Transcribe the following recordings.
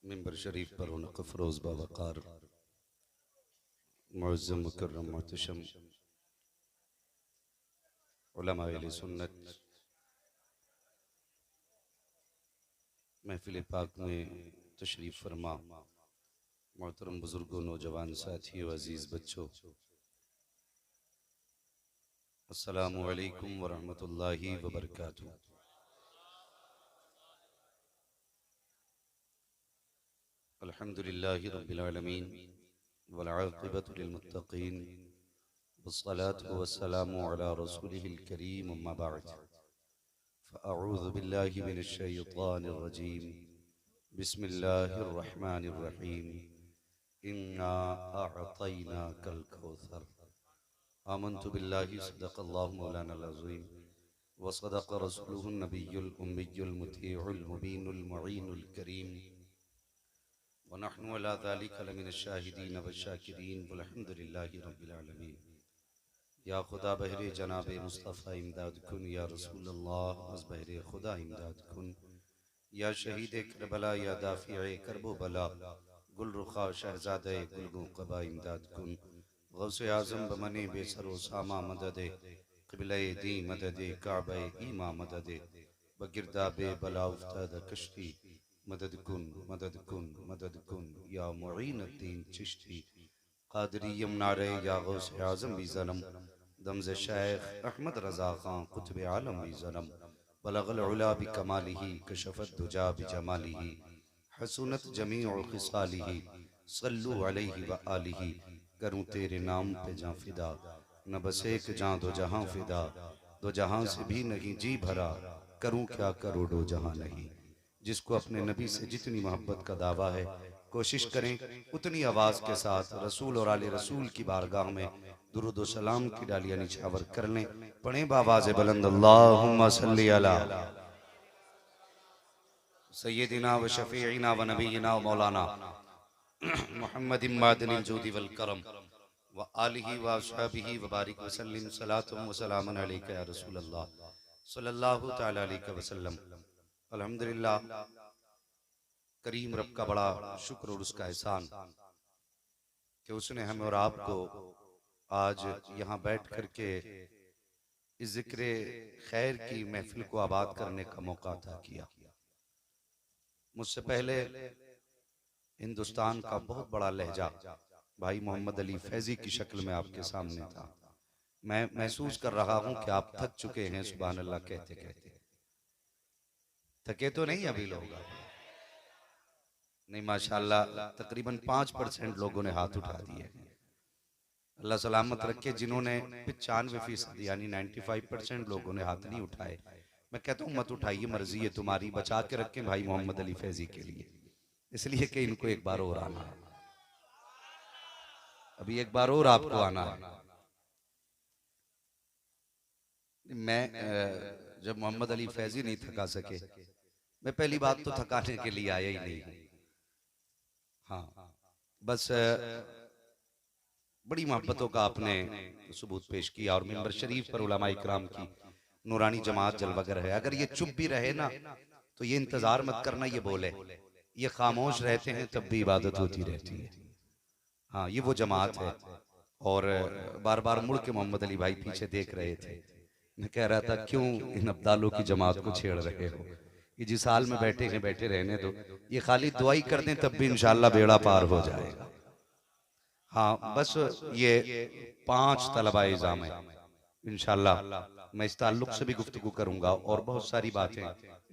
मिंबर शरीफ पर रौनक अफरोज़ बावक़ार मुअज़्ज़म मुकर्रम मोहतशम उलमा अहले सुन्नत महफ़िल पाक में तशरीफ़ फरमा मोहतरम बुज़ुर्गों, नौजवान साथियों, अज़ीज़ बच्चों, अस्सलामु अलैकुम व रहमतुल्लाहि व बरकातुहू। अल्हम्दुलिल्लाहि रब्बिल आलमीन वल आक़िबतु लिल मुत्तक़ीन वस्सलातु वस्सलामु अला रसूलिहिल करीम अम्मा बअद फ़अऊज़ु बिल्लाहि मिनश शैतानिर रजीम बिस्मिल्लाहिर रहमानिर रहीम इन्ना अअतैनाकल कौसर आमन्तु बिल्लाहि सदक़ल्लाहु मौलानाल अज़ीम व सदक़ रसूलुहुन नबियुल उम्मियुल मुतीउल मुबीनुल मुईनुल करीम व नहनु अला ज़ालिका लमिनश शाहिदीन वश्शाकिरीन वल्हम्दुलिल्लाहि रब्बिल आलमीन। या खुदा बहरे जनाब मुस्तफ़ा इमदाद कुन, या रसूल अल्लाह अज़ बहरे खुदा इमदाद कुन, या शहीद करबला, या दाफ़िए करबो बला, गुल रुखा शहज़ादे गुलगो क़बा इमदाद कुन। गौसे आज़म बमने बेसरो सामा मददे क़िबले दी मददे काबे ईमा मददे बगिरदाबे बला उफ्ताद कश्ती मदद कुन मदद कुन मदद कुन, या मुईन अद्दीन चिश्ती क़ादरियम नारे, या गौसे आज़म भी ज़नम दमज़ शेख अहमद रज़ा ख़ान कुतुब आलम भी ज़नम बलगल उला बि कमालिही कशफ़त दुजा बि जमालिही हसूनत जमीउ ख़िसालिही सल्लु अलैहि व आलिही। करूँ तेरे नाम पे जाँ फ़िदा, न बस एक जाँ दो जहाँ फ़िदा, दो जहाँ से भी नहीं जी भरा, करूँ क्या करोड़ों जहाँ नहीं। जिसको अपने नबी से जितनी मोहब्बत का दावा है, कोशिश करें उतनी आवाज़ के साथ रसूल और आले रसूल की बारगाह में दुरूद व सलाम की डालियाँ निछावर कर लें। पढ़ें बावाज़ बुलंद अल्लाहुम्मा सल्ली अला सय्यदिना व शफ़ीइना व नबीना व मौलाना मुहम्मदिन मादनिल जूदि वल करम व आलिहि व अस्हाबिहि व बारिक वसल्लिम सलातुम व सलामुन अलैका या रसूल अल्लाह सल्लल्लाहु तआला अलैहि वसल्लम। अल्हम्दुलिल्लाह, करीम रब का बड़ा शुक्र और उसका एहसान कि उसने हमें और आपको आज यहाँ बैठ कर के इस जिक्र खैर की महफिल को आबाद करने का मौका अता किया। मुझसे पहले हिंदुस्तान का बहुत बड़ा लहजा भाई मोहम्मद अली फैजी की शक्ल में आपके सामने था। मैं महसूस कर रहा हूं कि आप थक चुके हैं सुभान अल्लाह कहते कहते। थके तो नहीं अभी लोग? नहीं, माशाल्लाह तकरीबन 5% लोगों ने हाथ उठा दिए। अल्लाह सलामत रखे। जिन्होंने 95% यानी 95% लोगों ने हाथ नहीं उठाए, मैं कहता हूँ मत उठाइए, मर्जी है तुम्हारी, बचा के रखें भाई मोहम्मद अली फैजी के लिए, इसलिए कि इनको एक बार और आना है, अभी एक बार और आपको आना है। मैं जब मोहम्मद अली फैजी नहीं थका सके, मैं पहली बात तो थकाने के लिए आया ही नहीं। हाँ, बस बड़ी मोहब्बतों का आपने सबूत पेश किया और मिंबर शरीफ पर उलमा इकराम की नूरानी जमात जलवागर है। अगर ये चुप भी रहे ना तो ये इंतजार मत करना ये बोले, ये खामोश रहते हैं तब भी इबादत होती रहती है। हाँ, ये वो जमात है। और बार बार मुड़ के मोहम्मद अली भाई पीछे देख रहे थे। मैं कह रहा था क्यों इन अब्दालों की जमात को छेड़ रहे हो, ये जिस हाल में बैठे हैं बैठे रहने दो, ये खाली दुआई कर दें तब भी इंशाल्लाह बेड़ा पार हो जाएगा। हाँ, बस ये 5 तलबा इज़ाम है, इंशाल्लाह मैं इस ताल्लुक से भी गुफ्तगू करूंगा और बहुत सारी बातें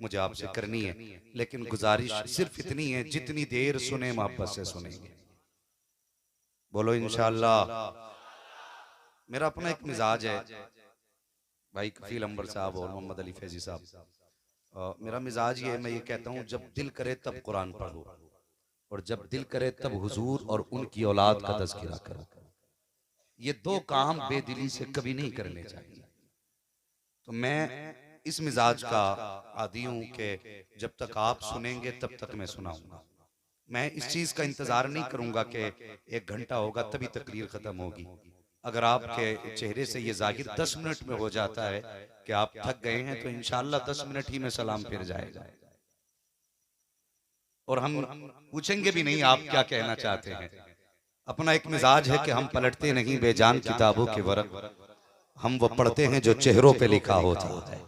मुझे आपसे करनी है, लेकिन गुजारिश सिर्फ इतनी है जितनी देर सुने मोहब्बत से सुनेंगे। बोलो इंशाल्लाह। मेरा अपना एक मिजाज है भाई कफील अंबर साहब और मोहम्मद अली फैजी साहब, मेरा मिजाज ये है, मैं ये कहता हूँ जब दिल करे तब कुरान पढ़ो और जब दिल करे तब हुजूर और उनकी औलाद का तज़किरा करो। ये दो काम बेदिली से कभी नहीं करने चाहिए। तो मैं इस मिजाज का आदी हूं कि जब तक आप सुनेंगे तब तक मैं सुनाऊंगा। मैं इस चीज का इंतजार नहीं करूंगा कि 1 घंटा होगा तभी तकरीर खत्म होगी। अगर आपके चेहरे से ये जाहिर 10 मिनट में हो जाता है कि आप थक गए हैं तो इंशाल्लाह 10 मिनट ही में सलाम फिर जाएगा। और हम पूछेंगे भी नहीं आप क्या कहना चाहते हैं। अपना एक मिजाज है कि हम पलटते नहीं बेजान किताबों के वर्क, हम वो पढ़ते हैं जो चेहरों पे लिखा होता है।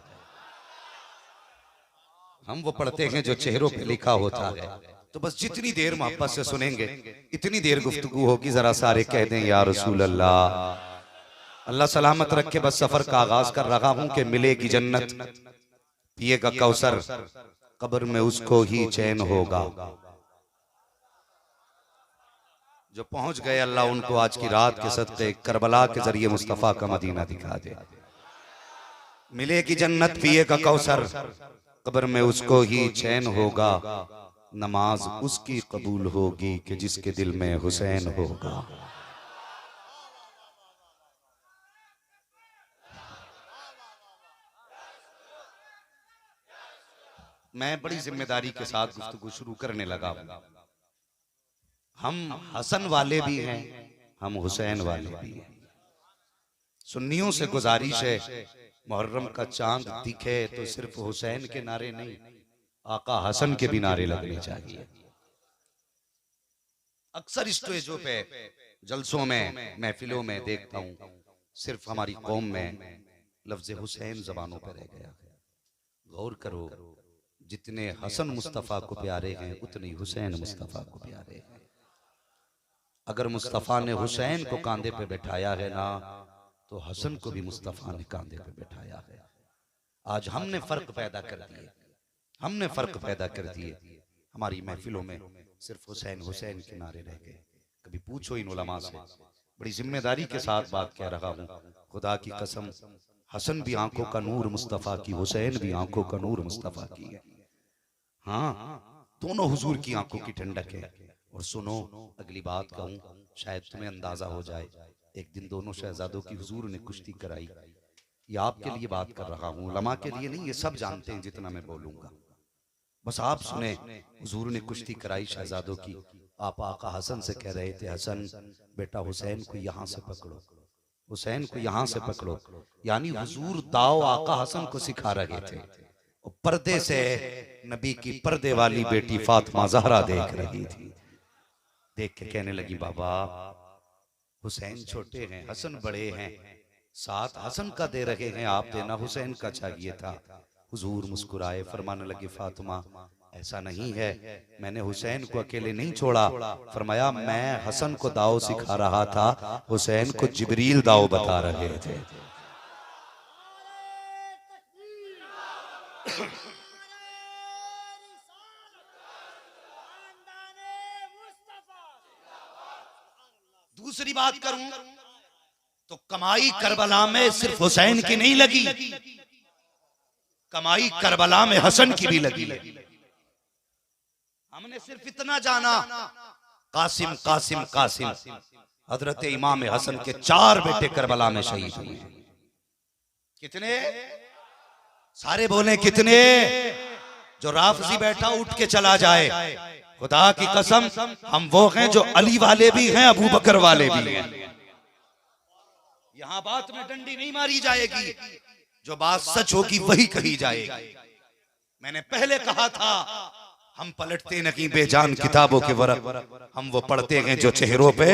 हम वो पढ़ते हैं जो चेहरों पे लिखा होता है। तो बस जितनी देर मोहब्बत से सुनेंगे इतनी देर गुफ्तगू होगी। जरा सारे कह दें या रसूल अल्लाह। अल्लाह सलामत रखे। बस सफर का आगाज कर रहा हूं कि मिलेगी जन्नत, पिएगा कौसर, कब्र में उसको ही चैन होगा। जो पहुंच गए अल्लाह उनको आज की रात के सदक़े करबला के जरिए मुस्तफा का मदीना दिखा दे। मिलेगी जन्नत, पिएगा कौसर, कब्र में उसको ही चैन होगा। नमाज उसकी कबूल होगी कि जिसके दिल में हुसैन होगा। मैं बड़ी जिम्मेदारी के साथ गुफ्तगू शुरू करने लगा। हम हसन वाले भी हैं, हम हुसैन वाले भी हैं। सुन्नियों से गुजारिश है, मुहर्रम का चांद दिखे तो सिर्फ हुसैन के नारे नहीं, आका हसन के भी नारे लगने चाहिए। अक्सर स्टेजों पे, जलसों में, महफिलों में देखता हूं सिर्फ हमारी कौम में लफ्ज हुसैन जबानों पर रह गया। गौर करो, जितने हसन मुस्तफा को प्यारे हैं उतने हुसैन मुस्तफा को प्यारे हैं। अगर मुस्तफा ने हुसैन को कांधे पे बैठाया है ना, तो हसन को भी मुस्तफा ने कांधे पे बैठाया है। आज हमने फर्क पैदा कर दिए, हमने फर्क पैदा कर दिए। हमारी महफिलों में सिर्फ हुसैन हुसैन के नारे रह गए। कभी पूछो इन उलमा से, बड़ी जिम्मेदारी के साथ बात कह रहा हूं, खुदा की कसम, हसन भी आंखों का नूर मुस्तफा की, हुसैन भी आंखों का नूर मुस्तफा की है। हाँ, दोनों हुजूर की आंखों की ठंडक है। और सुनो, अगली बात कहूं, शायद तुम्हें अंदाजा हो जाए। एक दिन दोनों शहजादों की हुजूर ने कुश्ती कराई। ये आपके लिए बात कर रहा हूं, उलमा के लिए नहीं। ये सब जानते हैं जितना मैं बोलूंगा, बस आप सुने। हुजूर ने कुश्ती कराई शहजादों की। आप आका हसन से कह रहे थे, हसन बेटा हुसैन को यहां से पकड़ो, हुसैन को यहां से पकड़ो। यानी हुजूर दाव आका हसन को सिखा रहे थे। और पर्दे से नबी की पर्दे वाली बेटी फातिमा ज़हरा देख रही थी। देख के कहने लगी, बाबा हुसैन छोटे हैं, हसन बड़े हैं, साथ हसन का दे रहे हैं, आप देना हुसैन का चाहिए था। हुजूर मुस्कुराए, फरमाने लगे, फातिमा ऐसा नहीं है, मैंने हुसैन को अकेले नहीं छोड़ा। फरमाया, मैं हसन को दाव सिखा रहा था, हुसैन को जिब्रील दाव बता रहे थे। दूसरी बात करूं तो कमाई करबला में सिर्फ हुसैन की नहीं लगी, कमाई करबला में हसन की भी लगी है। हमने सिर्फ इतना जाना, कासिम कासिम कासिम, हजरत इमाम हसन के 4 बेटे करबला में शहीद हुए। कितने? सारे बोले कितने? जो राफजी बैठा उठ के चला जाए। खुदा की कसम, हम वो हैं जो अली वाले भी हैं, अबू बकर वाले भी हैं। यहां बात में डंडी नहीं मारी जाएगी, जो बात सच होगी वही कही जाएगी। मैंने पहले कहा था, हम पलटते नहीं बेजान किताबों के वर्क, हम वो पढ़ते हैं जो चेहरों पे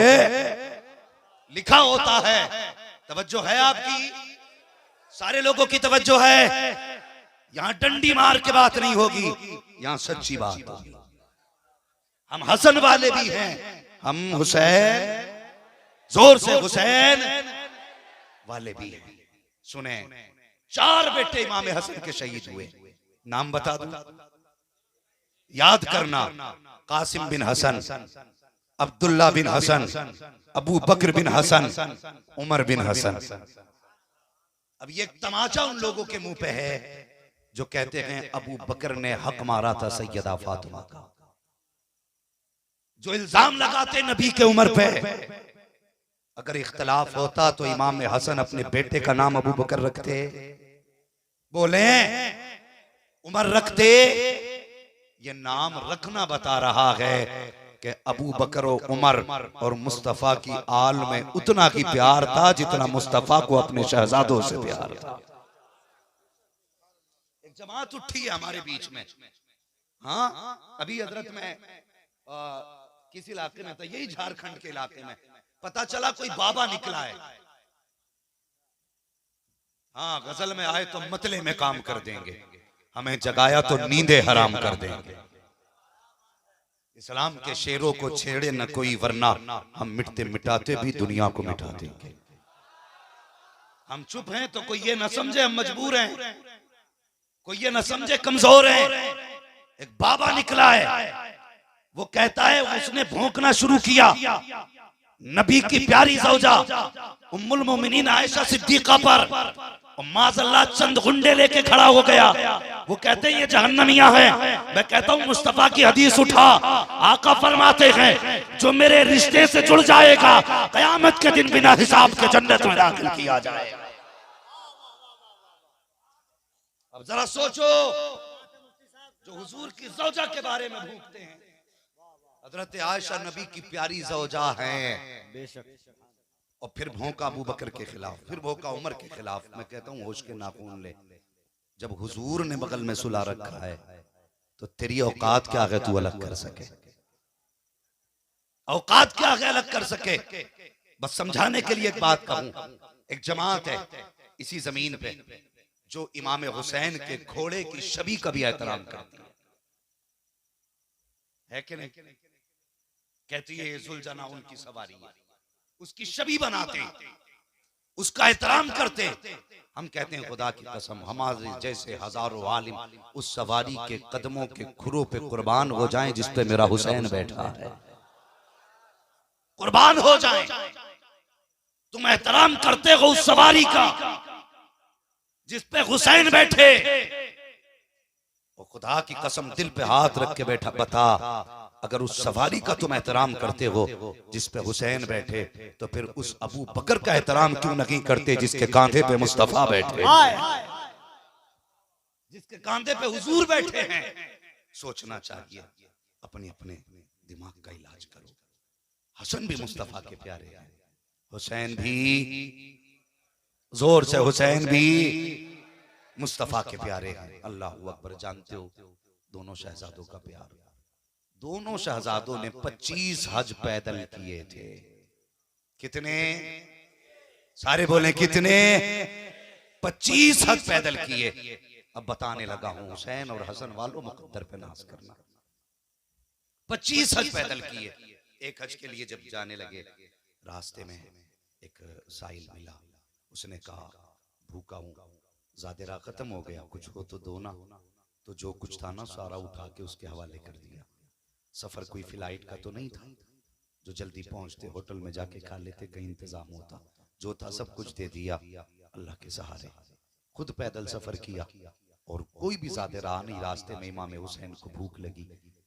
लिखा होता है। तवज्जो है आपकी? सारे लोगों की तवज्जो है। यहां डंडी मार के बात नहीं होगी, यहां सच्ची बात होगी। हम हसन वाले भी हैं, हम हुसैन, जोर से हुसैन वाले भी हैं। सुने, 4 बेटे इमाम हसन के शहीद हुए। नाम बता दूं, याद करना, कासिम बिन हसन, अब्दुल्ला बिन हसन, अबू बकर बिन हसन, उमर बिन हसन। अब ये तमाचा उन लोगों के मुंह पे है जो कहते हैं अबू बकर ने हक मारा था सैयदा फातिमा का, जो इल्जाम लगाते नबी के उमर पे। अगर इख्तलाफ होता तो इमाम हसन अपने बेटे का नाम अबू बकर रखते, बोले उमर रखते। ये नाम रखना बता रहा है कि अबू बकर और उमर और मुस्तफा की आल में उतना ही प्यार था जितना मुस्तफा को अपने शहजादों से प्यार था। एक जमात उठी है हमारे बीच में, हाँ, अभी हजरत में किसी इलाके में था, यही झारखंड के इलाके में, पता चला कोई बाबा निकला है। हाँ, गजल में आए तो मतले में काम कर देंगे, हमें जगाया तो नींदे हराम कर देंगे। इस्लाम के शेरों को छेड़े न कोई, वरना हम मिटते मिटाते भी दुनिया को मिटा देंगे। हम चुप हैं तो कोई ये न समझे हम मजबूर हैं, कोई ये न समझे कमजोर हैं। एक बाबा निकला है, वो कहता है उसने भौंकना शुरू किया नबी की प्यारी ज़ौजा उम्मुल मोमिनीन आयशा सिद्दीका पर, और माज़अल्लाह चंद गुंडे लेके खड़ा हो गया। वो कहते हैं ये जहन्नमिया है। मैं कहता हूँ मुस्तफा की हदीस उठा, आका फरमाते हैं जो मेरे रिश्ते से जुड़ जाएगा कयामत के दिन बिना हिसाब के जन्नत में दाखिल किया जाएगा। अब जरा सोचो, जो हुजूर की ज़ौजा के बारे में भूखते हैं, हजरत आयशा नबी की प्यारी ज़ौजा हैं, बेशक, और फिर भौंका अबू बकर के खिलाफ, फिर भौंका उमर के खिलाफ। मैं कहता हूँ होश के नाखून ले, जब हुजूर ने बगल में सुला रखा है तो तेरी औकात क्या है तू अलग कर सके? औकात क्या है अलग कर सके? बस समझाने के लिए एक बात कहूं, एक जमात है इसी जमीन पे जो इमाम हुसैन के घोड़े की शबी का भी एहतराम करती है कि नहीं? कहती है जुलजना उनकी सवारी है, उसकी शबी बनाते, उसका एहतराम करते। हम कहते हैं खुदा की कसम हमारे जैसे हजारों आलिम उस सवारी के कदमों के खुरों पे कुर्बान हो जाएं जिस पे मेरा हुसैन बैठा है, कुर्बान हो जाएं। तुम एहतराम करते हो उस सवारी का जिस पे हुसैन बैठे, और खुदा की कसम दिल पे हाथ रख के बैठा बता, अगर उस सवारी का तुम एहतराम करते हो जिस पे हुसैन बैठे, तो फिर उस अबू बकर का एहतराम क्यों नहीं करते जिसके कांधे पे मुस्तफा बैठे, जिसके कांधे पे हुजूर बैठे हैं? सोचना चाहिए, अपने अपने दिमाग का इलाज करो। हसन भी मुस्तफा के प्यारे हैं, हुसैन भी, जोर से हुसैन भी मुस्तफा के प्यारे हैं। अल्लाह अकबर। जानते हो दोनों शहजादों का प्यार, दोनों शहजादों ने 25 हज पैदल किए थे। कितने? सारे बोले कितने? 25 हज पैदल किए। अब बताने लगा हूं, हुसैन और हसन वालों मुकद्दर पे नाज करना। 25 हज पैदल किए। एक हज के लिए जब जाने लगे, रास्ते में एक साहिल मिला, उसने कहा भूखा हूं, ज़ादिरा खत्म हो गया, कुछ हो तो दो ना। तो जो कुछ था ना सारा उठा के उसके हवाले कर दिया। सफर कोई फ्लाइट का तो नहीं था, जो जल्दी पहुंचते होटल में जाके खा लेते, कहीं इंतजाम होता। जो था सब कुछ दे दिया, अल्लाह के सहारे खुद पैदल सफर किया। और कोई भी ज़्यादा रहा नहीं। रास्ते में इमाम हुसैन को भूख लगी,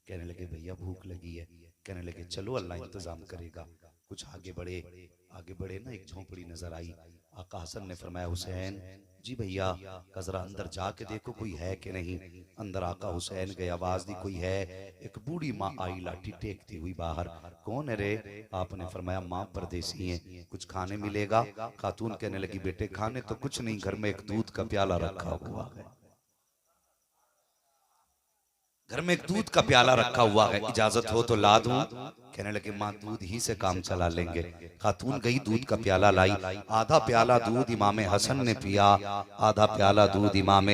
कहने लगे भैया भूख लगी है। कहने लगे चलो अल्लाह इंतजाम करेगा। कुछ आगे बढ़े ना, एक झोंपड़ी नजर आई। आका हसन ने फरमाया हुसैन जी भैया जरा अंदर जाके देखो कोई है कि नहीं। अंदर आका हुसैन गए, आवाज दी कोई है। एक बूढ़ी माँ आई लाठी टेकती हुई बाहर। कौन है रे? आपने फरमाया माँ परदेसी है, कुछ खाने मिलेगा? खातून कहने लगी बेटे खाने तो कुछ नहीं, घर में एक दूध का प्याला रखा हुआ है, घर में एक दूध का प्याला रखा हुआ है, इजाजत हो तो ला दूं? कहने लगे माँ दूध ही से काम चला लेंगे। खातून गई, दूध का प्याला लाई। आधा प्याला दूध इमाम हसन ने पिया, आधा प्याला दूध इमाम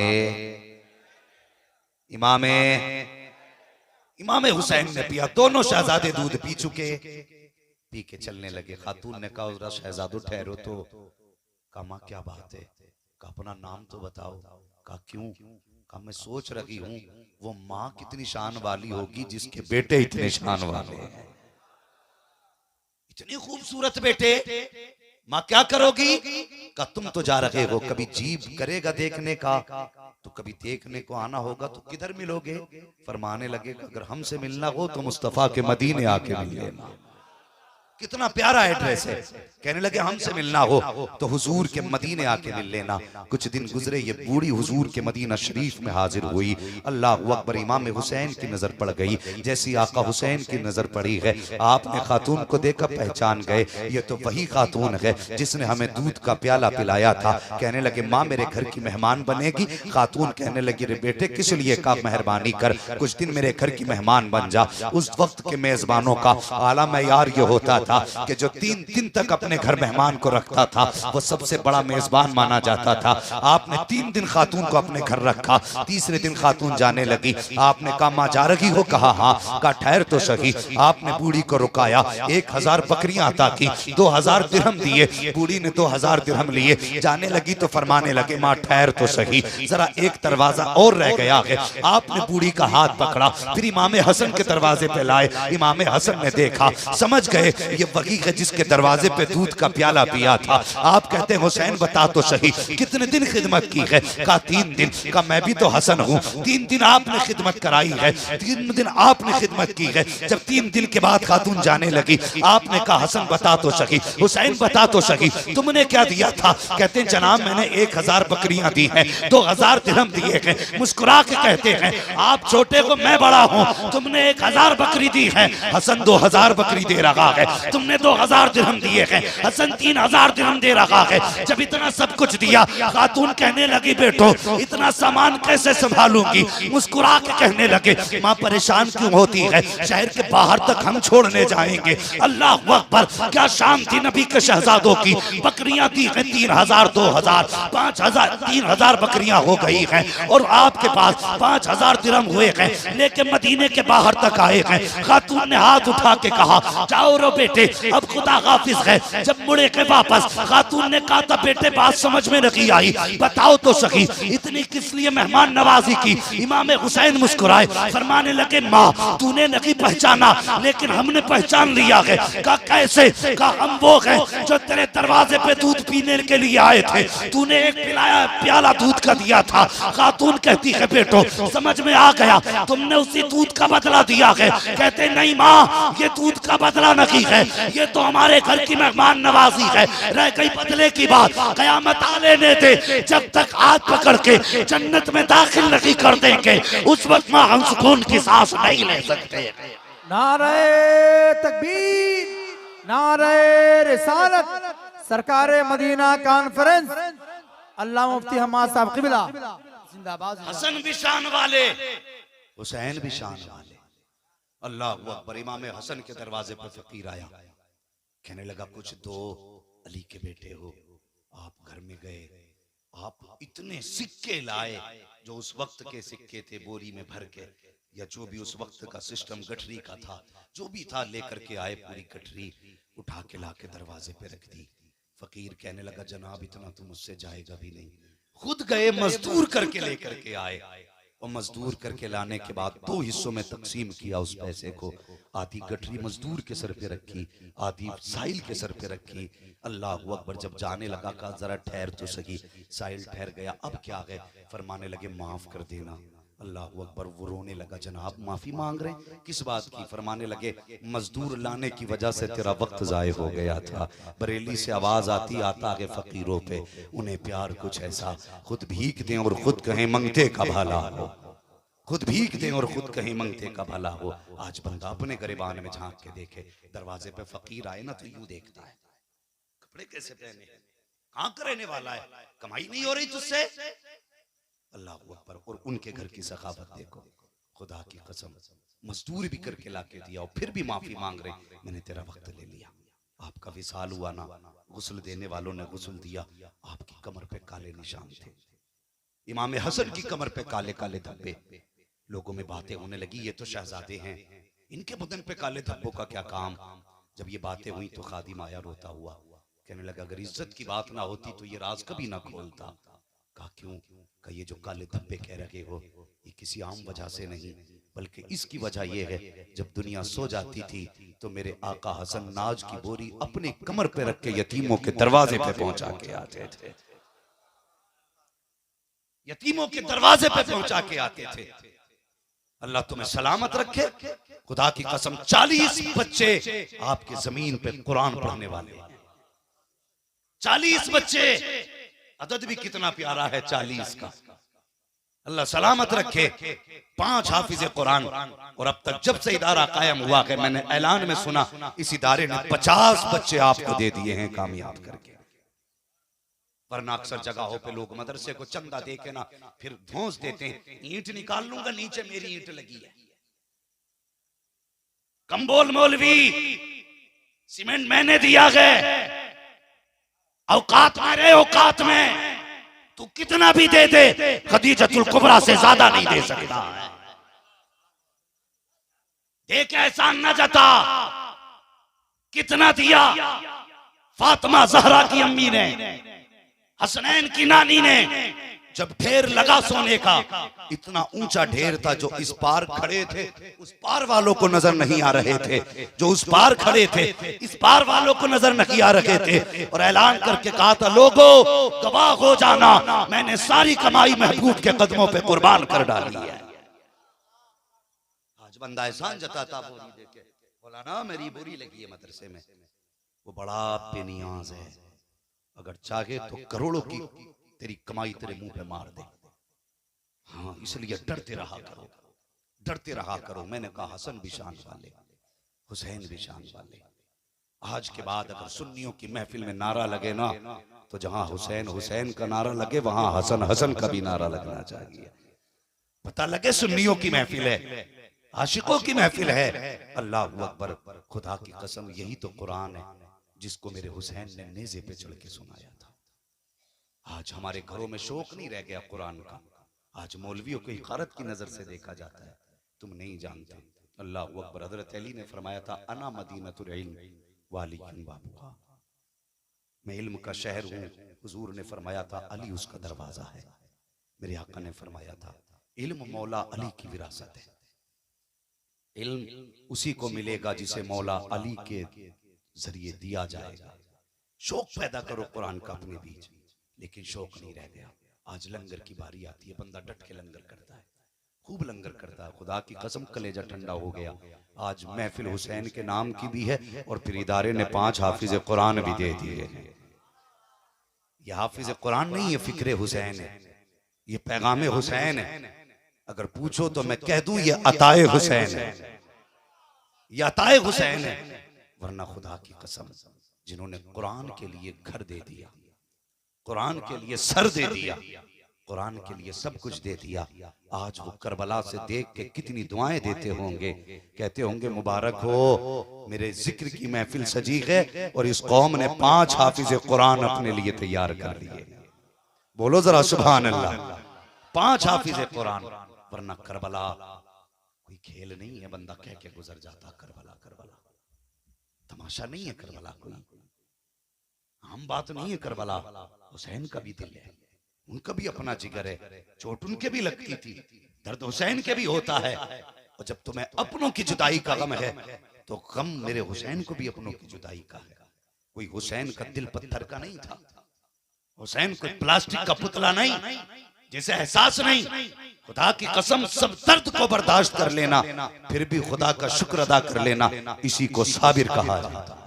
हुसैन ने पिया। दोनों शहजादे दूध पी चुके, पी के चलने लगे। खातून ने कहा जरा शहजादो ठहरो तो। कहा माँ क्या बात है? कहा अपना नाम तो बताओ। कहा क्यों? कहा मैं सोच रही हूँ वो माँ कितनी शान वाली होगी जिसके बेटे इतने शान वाले हैं, इतनी खूबसूरत बेटे। माँ क्या करोगी? कहा तुम तो जा रहे हो, कभी जीभ करेगा देखने का तो कभी देखने को आना होगा, तो किधर मिलोगे? फरमाने लगे अगर हमसे मिलना हो तो मुस्तफा के मदीने आके मिल लेना। कितना प्यारा एड्रेस है। कहने लगे हमसे मिलना हो तो हुजूर के मदीने आके मिल लेना। कुछ दिन गुजरे, ये बूढ़ी हुजूर के मदीना शरीफ में हाजिर हुई। अल्लाह अकबर, इमाम हुसैन की नजर पड़ गई। जैसी आका हुसैन की नजर पड़ी है, आपने खातून को देखा, पहचान गए, ये तो वही खातून है जिसने हमें दूध का प्याला पिलाया था। कहने लगे माँ मेरे घर की मेहमान बनेगी। खातून कहने लगी रे बेटे किस लिए का मेहरबानी कर, कुछ दिन मेरे घर की मेहमान बन जा। उस वक्त के मेजबानों का आला मयार ये होता था कि जो 3 दिन तक अपने घर मेहमान को रखता था वो सबसे बड़ा मेजबान माना जाता था। आपने 3 दिन खातून को अपने घर रखा। तीसरे दिन खातून जाने लगी। आपने कहा माँ जा रही हो? कहा हाँ। कहा ठहर तो सही। आपने बूढ़ी को रुकाया, 1000 बकरियां अता की, 2000 दिरहम दिए। बूढ़ी ने 2000 दिरहम लिए। जाने लगी तो फरमाने लगे माँ ठहर तो सही, जरा एक दरवाजा और रह गया है। आपने बूढ़ी का हाथ पकड़ा, फिर इमाम हसन के दरवाजे पे लाए। इमाम हसन ने देखा, समझ गए ये वही है जिसके दरवाजे पे दूध का प्याला पिया था। आप कहते हैं हुसैन बता तो सही कितने दिन खिदमत की है? कहा 3 दिन। कहा मैं भी तो हसन हूँ, 3 दिन आपने खिदमत कराई है, 3 दिन आपने खिदमत की है। जब 3 दिन के बाद खातून जाने लगी, आपने कहा हसन बता तो सही, हुसैन बता तो सही तुमने क्या दिया था? कहते हैं जनाब मैंने 1000 बकरियां दी हैं, 2000 दिरहम दिए हैं। मुस्कुरा के कहते हैं आप छोटे को मैं बड़ा हूँ, तुमने 1000 बकरी दी है, हसन 2000 बकरी दे रहा है। तुमने 2000 दिरहम दिए हैं, हसन 3000 दिरहम दे रहा है। जब इतना सब कुछ दिया, खातून कहने लगी बेटो इतना सामान कैसे संभालूंगी? मुस्कुरा के कहने लगे माँ परेशान क्यों होती है, शहर के बाहर तक हम छोड़ने जाएंगे। अल्लाह अकबर, क्या शान थी नबी के शहजादों की। बकरियां दी हैं 3000, 2000, 5000, 3000 बकरियां हो गई हैं और आपके पास 5000 दिरहम हुए हैं। लेके मदीने के बाहर तक आए हैं। खातून ने हाथ उठा के कहा जाओ रो बेटे, अब खुदा हाफिज है। जब मुड़े के वापस, खातून ने कहा था बेटे बात समझ में नहीं आई, बताओ तो सही इतनी किस लिए मेहमान नवाजी की? इमाम हुसैन मुस्कुराए, फरमाने लगे माँ तूने नहीं पहचाना लेकिन हमने पहचान लिया है। कहा कैसे? कहा हम वो हैं जो तेरे दरवाजे पे दूध पीने के लिए आए थे, तूने एक प्याला दूध का दिया था। खातून कहती है बेटो समझ में आ गया, तुमने उसी दूध का बदला दिया है। कहते नहीं माँ ये दूध का बदला नहीं है, ये तो हमारे घर की मेहमान नवाजी है। रह गई बदले की बात, कयामत आ लेने दे, जब तक हाथ पकड़ के जन्नत में दाखिल नहीं कर देंगे उस वक्त माँ हम सुकून की सांस नहीं ले सकते। नारे तकबीर, नारे रिसालत, सरकारे मदीना कॉन्फ्रेंस, अल्लाह मुफ्ती हमाद साहब क़िबला जिंदाबाद। हसन भी शान वाले, हुसैन भी शान वाले। अल्लाह अकबर। इमाम हसन के दरवाजे पर फकीर आया, कहने लगा कुछ दो, अली के बेटे हो, आप घर में गए, आप इतने सिक्के लाए जो उस वक्त के सिक्के थे बोरी में भर के, या जो भी उस वक्त का सिस्टम गठरी का था, जो भी था लेकर के आए, पूरी गठरी उठा के ला के दरवाजे पे रख दी। फकीर कहने लगा जनाब इतना तो मुझसे जाएगा भी नहीं। खुद गए मजदूर करके लेकर के आए और मजदूर करके लाने के बाद 2 हिस्सों में तकसीम किया उस पैसे को। आधी गठरी मजदूर के सर पे रखी, आधी साहिल के सर पे रखी। अल्लाह अकबर। जब जाने लगा कहा जरा ठहर तो सही। साहिल ठहर गया, अब क्या है? फरमाने लगे माफ कर देना। अल्लाह अकबर। वो रोने लगा जनाब माफी मांग रहे हैं किस बात की? फरमाने लगे मजदूर लाने की वजह से तेरा वक्त जाय हो गया था। बरेली से आवाज आती आता है फकीरों पे, उन्हें प्यार कुछ ऐसा, खुद भीख दें और खुद कहें मंगते का भला हो, खुद भीख दें और खुद कहीं मंगते का भला हो। आज बंदा अपने गरिबान में झांक के देखे, दरवाजे पे फकीर आए ना तो यूं देखता है कपड़े कैसे पहने, कहां का रहने वाला है, कमाई नहीं हो रही तुझसे। अल्लाह अकबर। और उनके घर की सखावत देखो, खुदा की कसम मजदूर भी करके लाके दिया और फिर भी माफी मांग रहे, मैंने तेरा वक्त ले लिया। आपका विसाल हुआ ना, गुस्ल देने वालों ने गुस्ल दिया, आपकी कमर पे काले निशान थे। इमाम हसन की कमर पे काले काले धब्बे। लोगों में बातें होने लगी ये तो शहजादे हैं, इनके बदन पे काले धब्बों का क्या काम। जब ये बातें हुई तो खादिम आया रोता हुआ, कहने लगा अगर इज्जत की बात ना होती तो ये राज कभी ना खोलता। कहा क्यों? कहा ये जो काले धब्बे कह रहे हो ये किसी आम वजह से नहीं, बल्कि इसकी वजह यह है जब दुनिया सो जाती थी तो मेरे आका हसन नाज की बोरी अपने कमर पे रख के यतीमों के दरवाजे पे पहुंचा के आते थे, यतीमों के दरवाजे पे पहुंचा के आते थे। अल्लाह तुम्हें सलामत रखे। खुदा की कसम 40 बच्चे आपके जमीन पे कुरान पढ़ने वाले, 40 बच्चे। अदद भी कितना प्यारा है 40 का। अल्लाह सलामत रखे। 5 हाफिज कुरान। और अब तक जब से इदारा कायम हुआ है, मैंने ऐलान में सुना इस इदारे ने 50 बच्चे आपको दे दिए हैं कामयाब करके। वरना अक्सर जगहों पे लोग मदरसे को चंदा दे के ना फिर धौंस देते हैं, ईंट निकाल लूंगा नीचे मेरी ईंट लगी है। कंबोल मौलवी, सीमेंट मैंने दिया है, औकात में रहे, औकात में। तू कितना भी दे दे, खदीजतुल कुबरा से ज्यादा नहीं दे सकता है। देख एहसान न जता, कितना दिया फातिमा जहरा की अम्मी ने, हसनैन की नानी ने। जब ढेर लगा सोने का, इतना ऊंचा ढेर था, जो इस पार खड़े थे उस पार वालों को नजर नहीं आ रहे थे, जो उस पार खड़े थे इस पार वालों को नजर नहीं आ रहे थे। और ऐलान करके कहा था, लोगों गवाह हो जाना, मैंने सारी कमाई महबूब के कदमों पे कुर्बान कर डाली है। आज बंदा एहसान जताता बोरी देके, बोला ना मेरी बोरी लगी है मदरसे में। वो बड़ा बेनियाज है, अगर चाहे तो करोड़ों की तेरी कमाई तेरे मुंह पे मार दे। हाँ, इसलिए डरते रहा करो, डरते रहा करो। मैंने कहा हसन भी शान वाले, हुसैन भी शान वाले। आज के बाद अगर सुन्नियों की महफिल में नारा लगे ना, तो जहां हुसैन हुसैन का नारा लगे, वहां हसन हसन का भी नारा लगना चाहिए। पता लगे सुन्नियों की महफिल है, आशिकों की महफिल है। अल्लाह अकबर। खुदा की कसम, यही तो कुरान है जिसको मेरे हुसैन ने नेज़े पे चढ़ के सुनाया था। आज हमारे घरों में शौक नहीं रह गया कुरान का। आज मौलवियों को हिकारत की नजर से देखा जाता है, तुम नहीं जानते। अल्लाह अकबर। हजरत अली ने फरमाया था, अना मदीनतुल इल्म वाली बाबूहा, मैं इल्म का शहर हूँ। हुजूर ने फरमाया था, अली उसका दरवाजा है। मेरे आका ने फरमाया था, इल्म मौला अली की विरासत है। इल्म उसी को मिलेगा जिसे मौला अली के जरिए दिया जाएगा। शौक पैदा करो कुरान का अपने बीच, लेकिन शौक नहीं रह गया। आज लंगर की बारी आती है, बंदा डट के लंगर करता है, खूब लंगर करता है। खुदा की कसम कलेजा ठंडा हो गया। आज महफिल हुसैन के नाम की भी है, और फिर इदारे ने 5 हाफिज कुरान भी दे दिए हैं। ये हाफिज कुरान नहीं, ये फिक्रे हुसैन है, ये पैगाम हुसैन है। अगर पूछो तो मैं कह दूं, ये अताए हुसैन है, ये अताए हुसैन है। वरना खुदा की कसम, जिन्होंने कुरान के लिए घर दे दिया, कुरान के लिए सर दे दिया, कुरान के लिए सब कुछ दे दिया, आज वो करबला से देख के कितनी दुआएं देते होंगे, कहते होंगे मुबारक हो, मेरे जिक्र की महफिल सजी है और इस कौम ने 5 हाफिज कुरान अपने लिए तैयार कर लिए। बोलो जरा सुभान अल्लाह। 5 हाफिज कुरान। वरना करबला कोई खेल नहीं है, बंदा कह के गुजर जाता। करबला करबला तमाशा नहीं है, करबला कोई आम बात नहीं है। करबला हुसैन का भी दिल है, उनका भी अपना जिगर है। चोट उनके भी लगती थी, दर्द हुसैन के भी होता है। और जब तुम्हें अपनों की जुदाई का गम है, तो गम मेरे हुसैन को भी अपनों की जुदाई का है। कोई हुसैन का दिल पत्थर का नहीं था, हुसैन कोई प्लास्टिक का पुतला नहीं जिसे एहसास नहीं। खुदा की कसम, सब दर्द को बर्दाश्त कर लेना, फिर भी खुदा का शुक्र अदा कर लेना, इसी को साबिर कहा जाता है।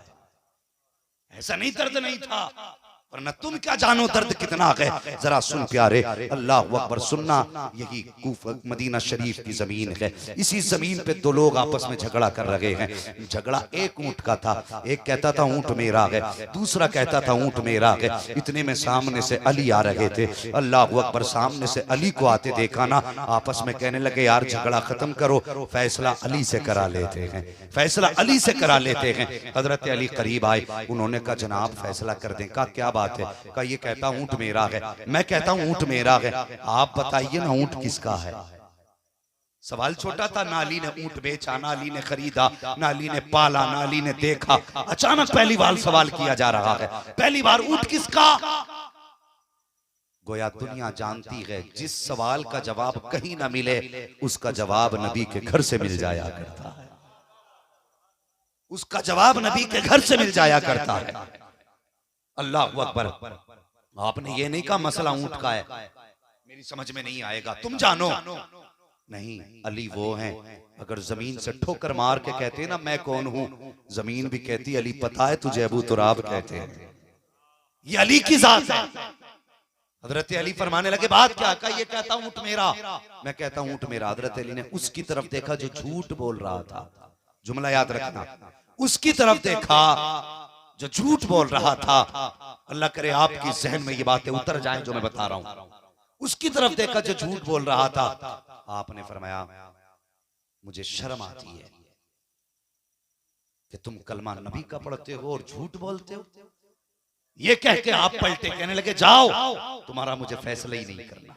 ऐसा नहीं दर्द नहीं था, वरना तुम क्या जानो दर्द कितना है। जरा सुन प्यारे, अल्लाह अकबर। सुनना, यही कूफा मदीना शरीफ की जमीन है। इसी जमीन पे 2 लोग आपस में झगड़ा कर रहे हैं। झगड़ा एक ऊंट का था, एक कहता था ऊंट मेरा है, दूसरा कहता था ऊंट मेरा है। इतने में सामने से अली आ रहे थे। अल्लाह अकबर। सामने से अली को आते देखा ना, आपस में कहने लगे, यार झगड़ा खत्म करो, फैसला अली से करा लेते हैं, फैसला अली से करा लेते हैं। हजरत अली करीब आए, उन्होंने कहा जनाब फैसला कर दें। कहा क्या बात है? का ये कहता ऊंट मेरा है, मैं कहता हूं ऊंट मेरा है, आप बताइए ना ऊंट किसका है। सवाल छोटा था, ना अली ने ऊंट बेचा, ना अली ने खरीदा, ना अली ने पाला, ना अली ने देखा। अचानक पहली बार सवाल किया जा रहा है, पहली बार ऊंट किसका। गोया दुनिया जानती है, जिस सवाल का जवाब कहीं ना मिले, उसका जवाब नबी के घर से मिल जाया करता है, उसका जवाब नबी के घर से मिल जाया करता है। अल्लाह अकबर। आपने ये नहीं कहा मसला ऊंट का है, मेरी समझ में नहीं आएगा, तुम जानो। नहीं, अली वो हैं, अगर जमीन से ठोकर मार के कहते हैं ना मैं कौन हूं, जमीन भी कहती अली पता है तुझे अबू तुराब कहते हैं। ये अली की जात है। हजरत अली फरमाने लगे बात क्या? कहा ये कहता हूं ऊंट मेरा, मैं कहता हूं ऊंट मेरा। हजरत अली ने उसकी तरफ देखा जो झूठ बोल रहा था, जुमला याद रखना, उसकी तरफ देखा जो झूठ बोल रहा था। अल्लाह करे आपकी जहन में ये बातें उतर जाएं जो मैं बता रहा हूं। उसकी तरफ देखा जो झूठ बोल रहा था। आपने फरमाया मुझे शर्म आती है कि तुम कलमा नबी का पढ़ते हो और झूठ बोलते हो। ये कह के आप पलटे, कहने लगे जाओ तुम्हारा मुझे फैसला ही नहीं करना।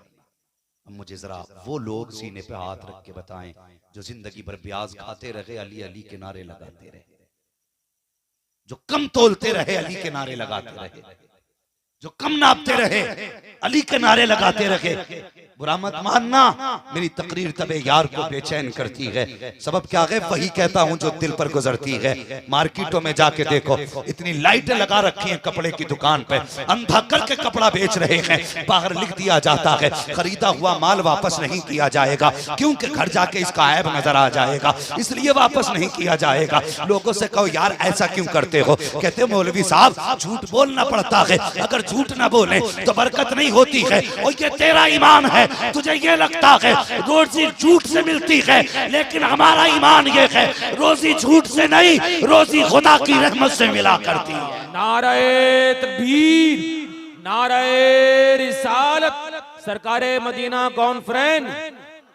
अब मुझे जरा वो लोग सीने पे हाथ रख के बताएं जो जिंदगी भर ब्याज खाते रहे, अली अली के नारे लगाते रहे, जो कम तोलते रहे अली के नारे लगाते रहे, जो कम नापते रहे अली के नारे लगाते रहे। बुरा मत मानना, मेरी तकरीर तबे यार को बेचैन करती है। सबब क्या है? वही कहता हूं जो दिल पर गुजरती है। मार्केटों में जाके देखो, इतनी लाइटें लगा रखी हैं कपड़े की दुकान पे, अंधा करके कपड़ा बेच रहे हैं। बाहर लिख दिया जाता है खरीदा हुआ माल वापस नहीं किया जाएगा, क्योंकि घर जाके इसका ऐब नजर आ जाएगा, इसलिए वापस नहीं किया जाएगा। लोगों से कहो यार ऐसा क्यों करते हो? कहते मौलवी साहब झूठ बोलना पड़ता है, अगर झूठ ना बोले तो बरकत नहीं होती है। और ये तेरा ईमान है, तुझे ये लगता है रोजी झूठ से मिलती है, लेकिन हमारा ईमान ये है रोजी झूठ से नहीं, रोजी खुदा की रहमत से मिला करती है। नारे तकबीर, नारे रिसालत, सरकारे मदीना कॉन्फ्रेंस।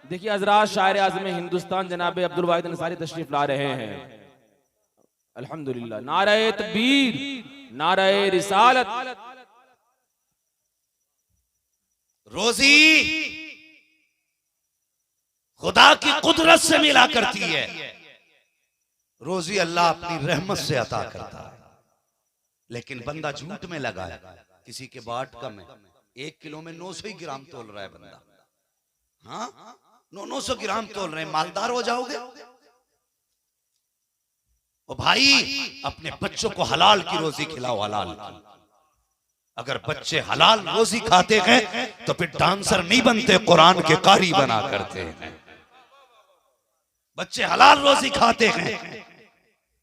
देखिए हजरात, शायर आज़म हिंदुस्तान जनाब अब्दुल वाहिद अंसारी तशरीफ ला रहे हैं। अल्हम्दुलिल्लाह। नारे तकबीर, नारे रिसालत। रोजी खुदा की कुदरत से मिला करती है, रोजी अल्लाह अपनी रहमत से अता करता है। लेकिन बंदा झूठ में लगा है, किसी के बाट कम है, 1 किलो में 900 ग्राम तोल रहा है बंदा। हाँ 900 ग्राम तोल रहे हैं, मालदार हो जाओगे? ओ भाई अपने बच्चों को हलाल की रोजी खिलाओ, हलाल की। अगर बच्चे हलाल रोजी खाते हैं तो फिर डांसर नहीं बनते, कुरान के कारी बना करते हैं। बच्चे हलाल रोजी खाते हैं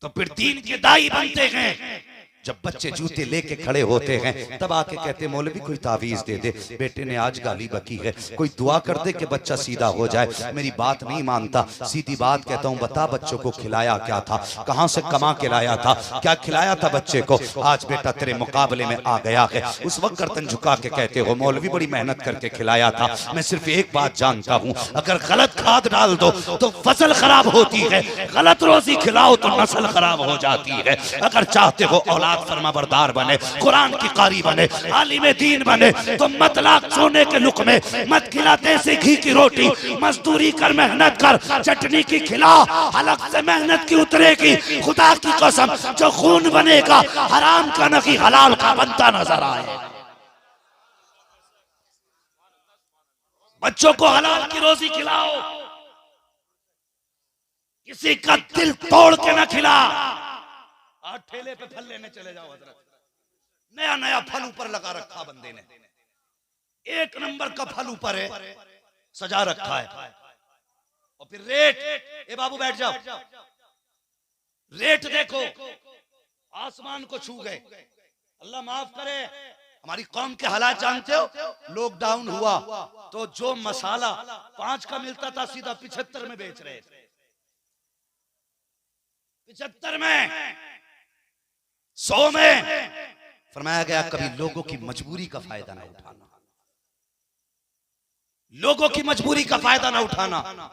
तो फिर दीन के दाई बनते हैं। जब बच्चे जूते लेके खड़े होते हैं तब आके कहते मौलवी कोई तावीज दे दे, बेटे ने आज गाली बकी है, कोई दुआ कर दे कि बच्चा सीधा हो जाए। मेरी बात नहीं मानता, सीधी बात कहता हूँ, बता बच्चों को खिलाया क्या था, कहाँ से कमा के लाया था, क्या खिलाया था बच्चे को? आज बेटा तेरे मुकाबले में आ गया है। उस वक्त गर्दन झुका के कहते हो मौलवी बड़ी मेहनत करके खिलाया था। मैं सिर्फ एक बात जानता हूँ, अगर गलत खाद डाल दो तो फसल खराब होती है, गलत रोजी खिलाओ तो नस्ल खराब हो जाती है। अगर चाहते हो औलाद फरमाबरदार बने, कुरान की कारी बने, आलिम दीन बने, तो मत लाख सोने के लुक़मे, मत खिला देसी घी की रोटी, मजदूरी कर, मेहनत कर, चटनी की खिला, हलक से मेहनत की उतरेगी। खुदा की कसम जो खून बनेगा हराम का नहीं हलाल का बनता नजर आए। बच्चों को हलाल की रोजी खिलाओ, किसी का दिल तोड़ के ना खिला। आज ठेले पे फल लेने चले जाओ हजरत, नया नया फल ऊपर लगा रखा बंदे ने, 1 नंबर का फल ऊपर है, सजा रखा है। और फिर रेट, ए बाबू बैठ जाओ, रेट देखो आसमान को छू गए। अल्लाह माफ करे, हमारी कौम के हालात जानते हो, लॉकडाउन हुआ तो जो मसाला 5 का मिलता था सीधा 75 में बेच रहे थे, 75 में, 100 में। फरमाया गया कभी लोगों की मजबूरी का फायदा ना उठाना, लोगों की मजबूरी का फायदा ना उठाना।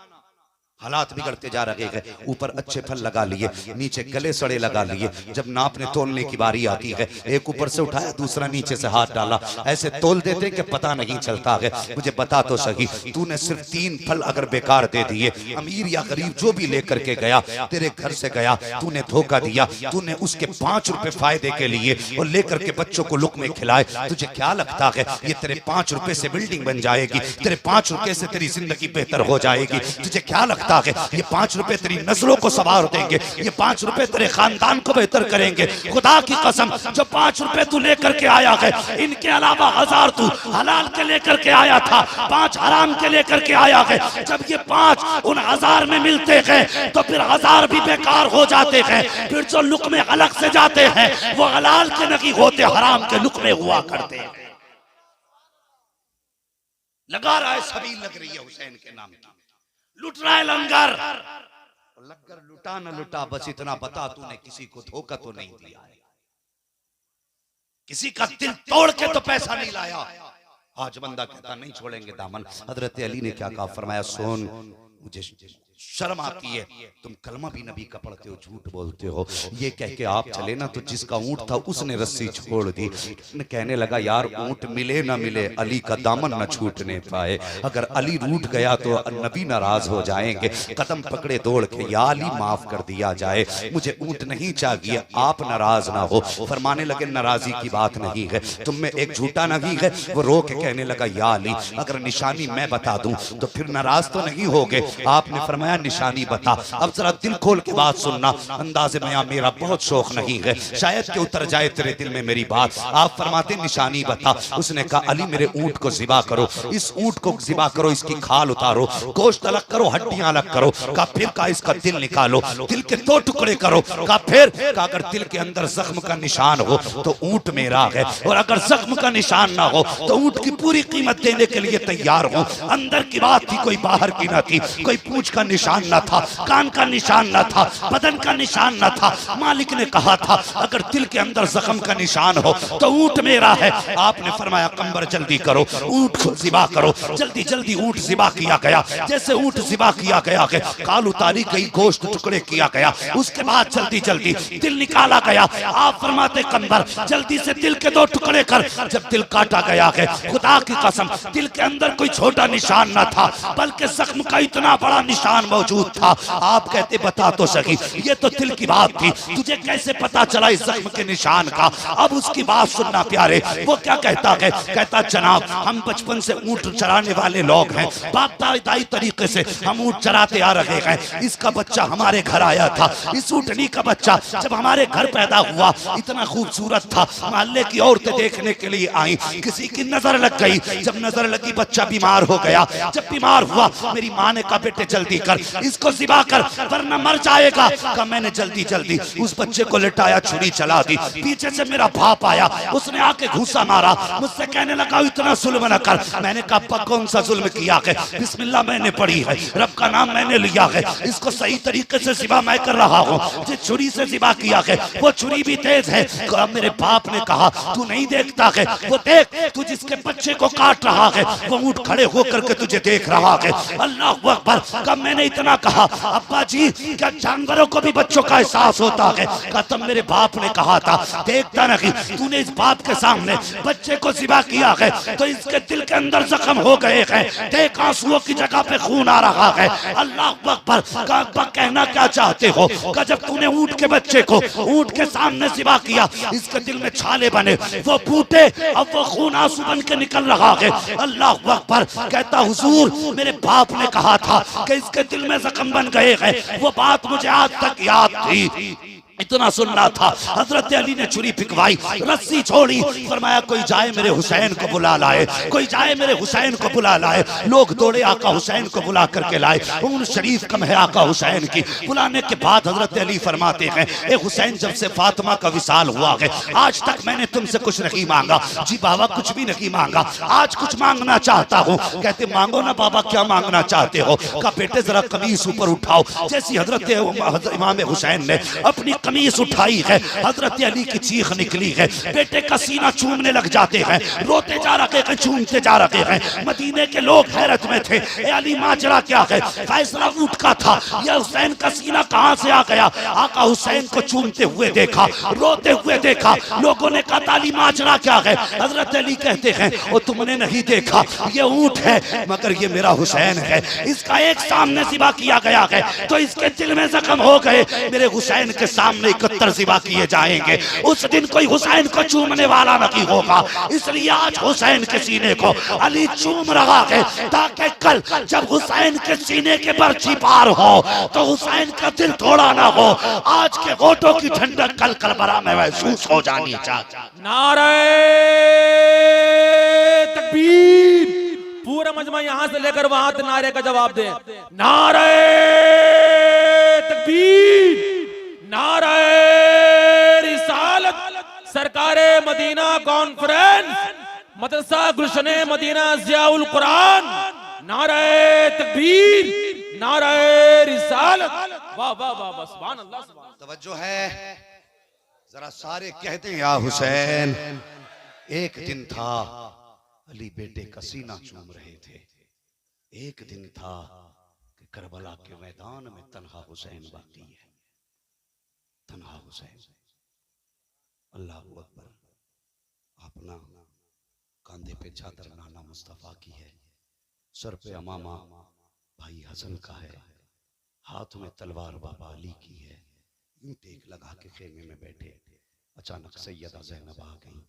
हालात बिगड़ते जा रहे हैं, ऊपर अच्छे फल लगा लिए, नीचे गले सड़े लगा लिए। जब नापने तोलने की बारी आती है, एक ऊपर से उठाया, दूसरा नीचे से हाथ डाला, ऐसे तोल देते कि पता नहीं चलता है। मुझे बता तो सही, तूने सिर्फ 3 फल अगर बेकार दे दिए, अमीर या गरीब जो भी लेकर के गया, तेरे घर से गया, तूने धोखा दिया, तूने उसके 5 रुपए फायदे के लिए और लेकर के बच्चों को लुक़मे खिलाए। तुझे क्या लगता है ये तेरे 5 रुपए से बिल्डिंग बन जाएगी? तेरे 5 रुपए से तेरी जिंदगी बेहतर हो जाएगी? तुझे क्या लगता लगता है ये 5 रुपए तेरी नस्लों को सवार देंगे, ये 5 रुपए तेरे खानदान को बेहतर करेंगे। खुदा की कसम जो 5 रुपए तू लेकर के आया है, इनके अलावा 1000 तू हलाल के लेकर के आया था, 5 हराम के लेकर के आया है। जब ये 5 उन 1000 में मिलते हैं तो फिर 1000 भी बेकार हो जाते हैं। फिर जो लुक्मे अलग से जाते हैं वो हलाल के नहीं होते, हराम के लुक्मे हुआ करते हैं। लगा रहा है सबील लग रही है हुसैन के नाम की, लुट रहा है लंगर। लंगर लुटा न लुटा, बस इतना बता तूने किसी को धोखा तो नहीं दिया है, किसी का दिल तोड़ के तो पैसा नहीं लाया। आज बंदा कहता नहीं छोड़ेंगे दामन। हजरत अली ने क्या कहा, फरमाया सुन, मुझे शर्म आती है, तुम कलमा भी नबी का पढ़ते हो, झूठ बोलते हो। ये कह के आप चले ना तो जिसका ऊंट था उसने रस्सी छोड़ दी। कहने लगा यार ऊंट मिले ना मिले, अली का दामन न छूटने पाए। अगर अली रूठ गया तो नबी नाराज हो जाएंगे। कदम पकड़े दौड़ के, या अली माफ कर दिया जाए, मुझे ऊंट नहीं चाहिए, आप नाराज ना हो। फरमाने लगे नाराजी की बात नहीं है, तुम में एक झूठा नबी है। वो रो के कहने लगा या अली अगर निशानी मैं बता दूं तो फिर नाराज तो नहीं होगे। आपने फरमाया निशानी बता। अब जरा दिल खोल के बात सुनना, अंदाज़े में मेरा बहुत शौक नहीं है, शायद कि उतर जाए तेरे दिल में मेरी बात। आप फरमाते निशानी बता। उसने कहा अली मेरे ऊंट को ज़िबा करो, इस ऊंट को ज़िबा करो, इसकी खाल उतारो, गोश्त अलग करो, हड्डियां अलग करो। कहा फिर कहा इसका दिल निकालो, दिल के 2 टुकड़े करो। कहा फिर कहा अगर दिल के अंदर जख्म का निशान हो तो ऊंट मेरा है, और अगर जख्म का निशान ना हो तो ऊंट की पूरी कीमत देने के लिए तैयार हूं। अंदर की बात थी, कोई बाहर की ना थी। कोई पूंछ का निशान न था, कान का निशान न था, बदन का निशान न था। मालिक ने कहा था अगर दिल के अंदर जख्म का निशान हो तो ऊंट मेरा है। आपने फरमाया कंबर जल्दी करो, ऊंट को ज़िबा करो। जल्दी जल्दी ऊंट ज़िबा किया गया। जैसे ऊंट ज़िबा किया गया है, काल उतारी गई, गोश्त टुकड़े किया गया। उसके बाद जल्दी जल्दी दिल निकाला गया। आप फरमाते कंबर जल्दी से दिल के 2 टुकड़े कर। जब दिल काटा गया है, खुदा की कसम दिल के अंदर कोई छोटा निशान न था, बल्कि जख्म का इतना बड़ा निशान मौजूद था। आप कहते बता तो सही, ये तो दिल की बात थी, तुझे कैसे पता चला इस जख्म के निशान का? अब उसकी बात सुनना प्यारे। वो क्या कहता है, कहता जनाब हम बचपन से ऊंट चराने वाले लोग हैं, बाप दाई तरीके से हम ऊंट चराते आ रहे हैं। इसका बच्चा हमारे घर आया था, इस ऊंटनी का बच्चा जब हमारे घर पैदा हुआ इतना खूबसूरत था, मोहल्ले की औरतें देखने के लिए आई, किसी की नजर लग गई। जब नजर लगी बच्चा बीमार हो गया। जब बीमार हुआ मेरी माँ ने कहा बेटे जल्दी कर, इसको ज़िबा कर वरना मर जाएगा। कहा मैंने जल्दी जल्दी उस बच्चे को लिटाया, छुरी चला दी। पीछे से मेरा बाप आया, उसने आके घूसा मारा, मुझसे कहने लगा इतना जुल्म न कर। मैंने कहा कौन सा जुल्म किया है? बिस्मिल्लाह मैंने पढ़ी है, रब का नाम मैंने लिया है, इसको सही तरीके से ज़िबा मैं कर रहा हूँ। जिस छुरी से ज़िबा किया है वो छुरी भी तेज है। मेरे बाप ने कहा तू नहीं देखता है, वो देख तू जिसके बच्चे को काट रहा है वो ऊंट खड़े होकर के तुझे देख रहा है। अल्लाह अकबर। कब मैंने इतना कहा अब्बा जी क्या जानवरों को भी बच्चों का एहसास होता है? कहा तब मेरे बाप ने कहा था देखता नहीं, तूने इस बाप के सामने बच्चे को ज़िबा किया है तो इसके दिल के अंदर जख्म हो गए हैं, देख आंसुओं की जगह पे खून आ रहा है। अल्लाह अकबर। कहा अब्बा कहना क्या चाहते हो? कहा जब तूने ऊंट के बच्चे को ऊंट के सामने ज़िबा किया इसके दिल में छाले बने, वो फूटे, अब वो खून आंसू बन के निकल रहा है। अल्लाह अकबर। कहता हुजूर मेरे बाप ने कहा था कि इसके दिल में जख्म बन गए हैं, वो बात मुझे आज तक याद थी। इतना सुनना था। हजरत अली ने छुरी फिकवाई, रस्सी छोड़ी, फरमाया कोई जाए मेरे हुसैन को बुला लाए, कोई जाए मेरे हुसैन को बुला लाए। लोग दौड़े आका हुसैन को बुला करके लाए। उन शरीफ कम है आका हुसैन की। बुलाने के बाद हजरत अली फरमाते हैं ए हुसैन जब से फातिमा का विसाल हुआ है आज तक मैंने तुमसे कुछ नहीं मांगा। जी बाबा कुछ भी नहीं मांगा, आज कुछ मांगना चाहता हूँ। कहते मांगो ना बाबा, क्या मांगना चाहते हो? कहा बेटे जरा कमीज ऊपर उठाओ। जैसी हजरत इमाम हुसैन ने अपनी कमीज उठाई है, हजरत अली की चीख निकली है। बेटे का सीना चूमने लग जाते हैं, रोते जा रहे हैं, चूमते जा रहे हैं। मदीने के लोग हैरत में थे, ए अली माजरा क्या है? फैसला ऊंट का था, यह हुसैन का सीना कहां से आ गया? आका हुसैन को चूमते हुए देखा, रोते हुए देखा। लोगों ने कहा ताली माजरा क्या है? हजरत अली कहते हैं वो तुमने नहीं देखा, ये ऊंट है मगर ये मेरा हुसैन है। इसका एक सामने ज़िबा किया गया है तो इसके दिल में जख्म हो गए, मेरे हुसैन के सामने सामने 71 ज़िबा किए जाएंगे। उस दिन कोई हुसैन को चूमने वाला नहीं होगा, इसलिए आज हुसैन के सीने को अली चूम रहा है, ताकि कल जब हुसैन के सीने के बर्छी पार हो तो हुसैन का दिल थोड़ा ना हो। आज के होठों की ठंडक कल करबला में महसूस हो जानी चाहिए। नारे तकबीर, पूरा मजमा यहां से लेकर वहां तक नारे का जवाब दे। नारे तकबीर, नारे रिसालत, सरकारे मदीना कॉन्फ्रेंस, मदरसा गुलशने मदीना ज़ियाउल कुरान, नारे तकबीर, नारे रिसालत। वाह वाह वाह वाह, सुभान अल्लाह, सुभान। तवज्जो है, जरा सारे कहते हैं या हुसैन। एक दिन था अली बेटे का सीना चूम रहे थे। एक दिन था कि करबला के मैदान में तन्हा हुसैन बाकी है, तन्हा हुसैन। अल्लाह अकबर। अपना कंधे पे चादर नाना मुस्तफा की है, सर पे अमामा भाई हसन का है, हाथ में तलवार बाबा अली की है। यूं टेक लगा के खेमे में बैठे, अचानक सैयदा ज़ैनब आ गई।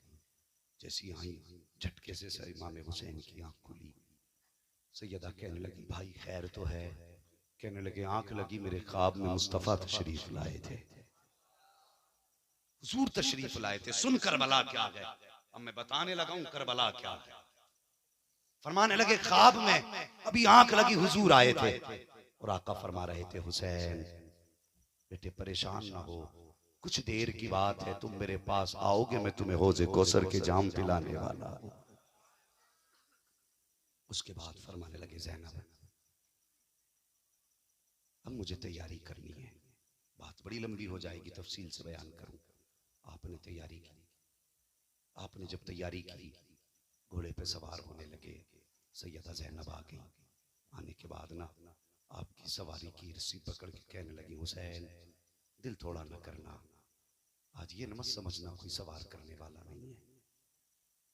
जैसी आई झटके से सर इमाम हुसैन की आंख खुली। सैयदा कहने लगी भाई खैर तो है? कहने लगे आंख लगी मेरे ख्वाब में मुस्तफा तशरीफ लाए थे, हुजूर तशरीफ लाए थे। सुन करबला क्या है, अब मैं बताने लगा हूं करबला क्या है। फरमाने लगे ख्वाब में अभी आंख लगी हुजूर आए थे और आका फरमा रहे थे हुसैन बेटे परेशान ना हो, कुछ देर की बात है, तुम मेरे पास आओगे, मैं तुम्हें हौज़े कौसर के जाम पिलाने वाला हूं। उसके बाद फरमाने लगे ज़ैनब अब मुझे तैयारी करनी है, बात बड़ी लंबी हो जाएगी, तफसील से बयान करूं। आपने तैयारी की, आपने जब तैयारी की घोड़े पे सवार होने लगे। सैयदा ज़ैनब आ गई। आने के बाद ना आपकी सवारी की रस्सी पकड़ के कहने लगी हुसैन दिल थोड़ा न करना, आज ये मत समझना कोई सवार करने वाला नहीं है,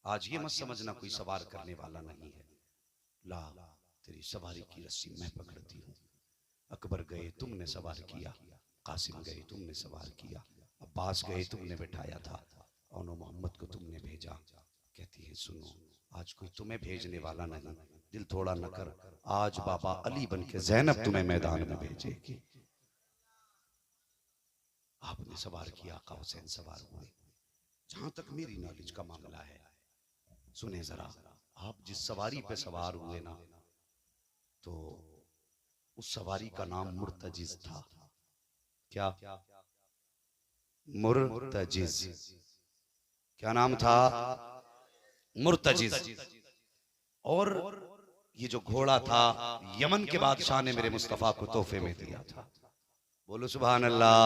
आज ये मत समझना कोई सवार करने वाला नहीं है। ला तेरी सवारी की रस्सी मैं पकड़ती हूँ। अकबर गए तुमने सवार किया, कासिम गए तुमने सवार किया, अब्बास गए तुमने बिठाया था, और मोहम्मद को तुमने भेजा। कहती है सुनो आज कोई तुम्हें भेजने वाला नहीं, दिल थोड़ा न कर, आज बाबा अली बन के ज़ैनब तुम्हें मैदान में भेजेगी। आपने सवार किया, आका हुसैन सवार हुए। जहां तक मेरी नॉलेज का मामला है, सुने जरा, आप जिस सवारी पे सवार हुए ना, तो उस सवारी का नाम मुर्तजिज था। क्या? मुर्तजिज। क्या नाम था? मुर्तजिज। और ये जो घोड़ा था यमन के बादशाह ने मेरे मुस्तफा को तोहफे में दिया था। बोलो सुभान अल्लाह।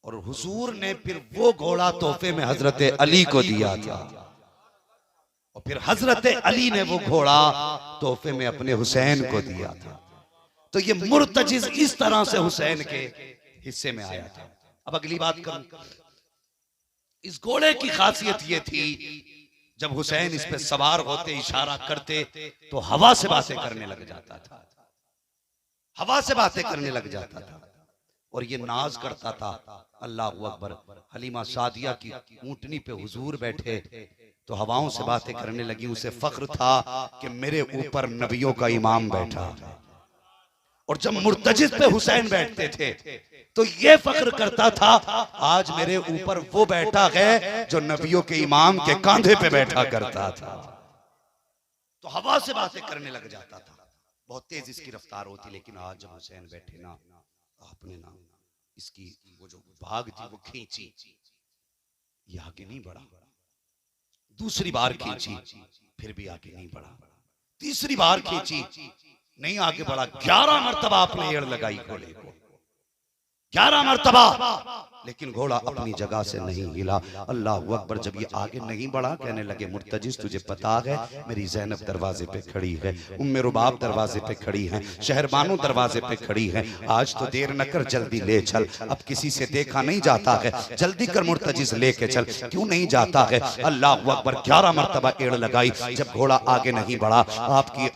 और हुजूर ने फिर वो घोड़ा तोहफे में हजरत अली को दिया था, और फिर हजरत अली ने वो घोड़ा तोहफे में अपने हुसैन को दिया था। तो ये मुर्तजिज इस तरह से हुसैन के हिस्से में आया था। अब अगली बात करूं, इस घोड़े की खासियत ये थी जब हुसैन इस पे सवार होते इशारा करते तो हवा से बातें करने लग जाता था, हवा से बातें करने लग जाता था। और ये नाज करता था, अल्लाह अकबर, हलीमा सादिया की ऊंटनी पे हुजूर बैठे तो हवाओं से बातें करने लगी। उसे फख्र था कि मेरे ऊपर नबियों का इमाम बैठा। और जब मुर्तजिज पे हुसैन बैठते थे तो ये फख्र करता था आज मेरे ऊपर वो बैठा है जो नबियों के इमाम के कांधे पे बैठा करता था। तो हवा से बातें करने लग जाता था, बहुत तेज इसकी रफ्तार होती। लेकिन आज जब हुसैन बैठे ना, आपने ना इसकी वो जो भाग थी वो खींची, ये आगे नहीं बढ़ा। दूसरी बार खींची, फिर भी आगे नहीं बढ़ा। तीसरी बार खींची, नहीं आगे बढ़ा। 11 मरतबा आपने एड़ लगाई घोड़े को, 11 मरतबा। लेकिन घोड़ा अपनी जगह से नहीं हिला। अल्लाह अकबर। जब ये आगे नहीं बढ़ा, कहने लगे मुर्तजिज तुझे पता है मेरी ज़ैनब दरवाजे पे खड़ी है, उम्मे रुबाब दरवाजे पे खड़ी हैं, शहरबानो दरवाजे पे खड़ी हैं, आज तो देर न कर जल्दी ले चल, अब किसी से देखा नहीं जाता है, जल्दी कर मुर्तजिज लेके चल, क्यों नहीं जाता है। अल्लाह अकबर। 11 मरतबा एड़ लगाई, जब घोड़ा आगे नहीं बढ़ा,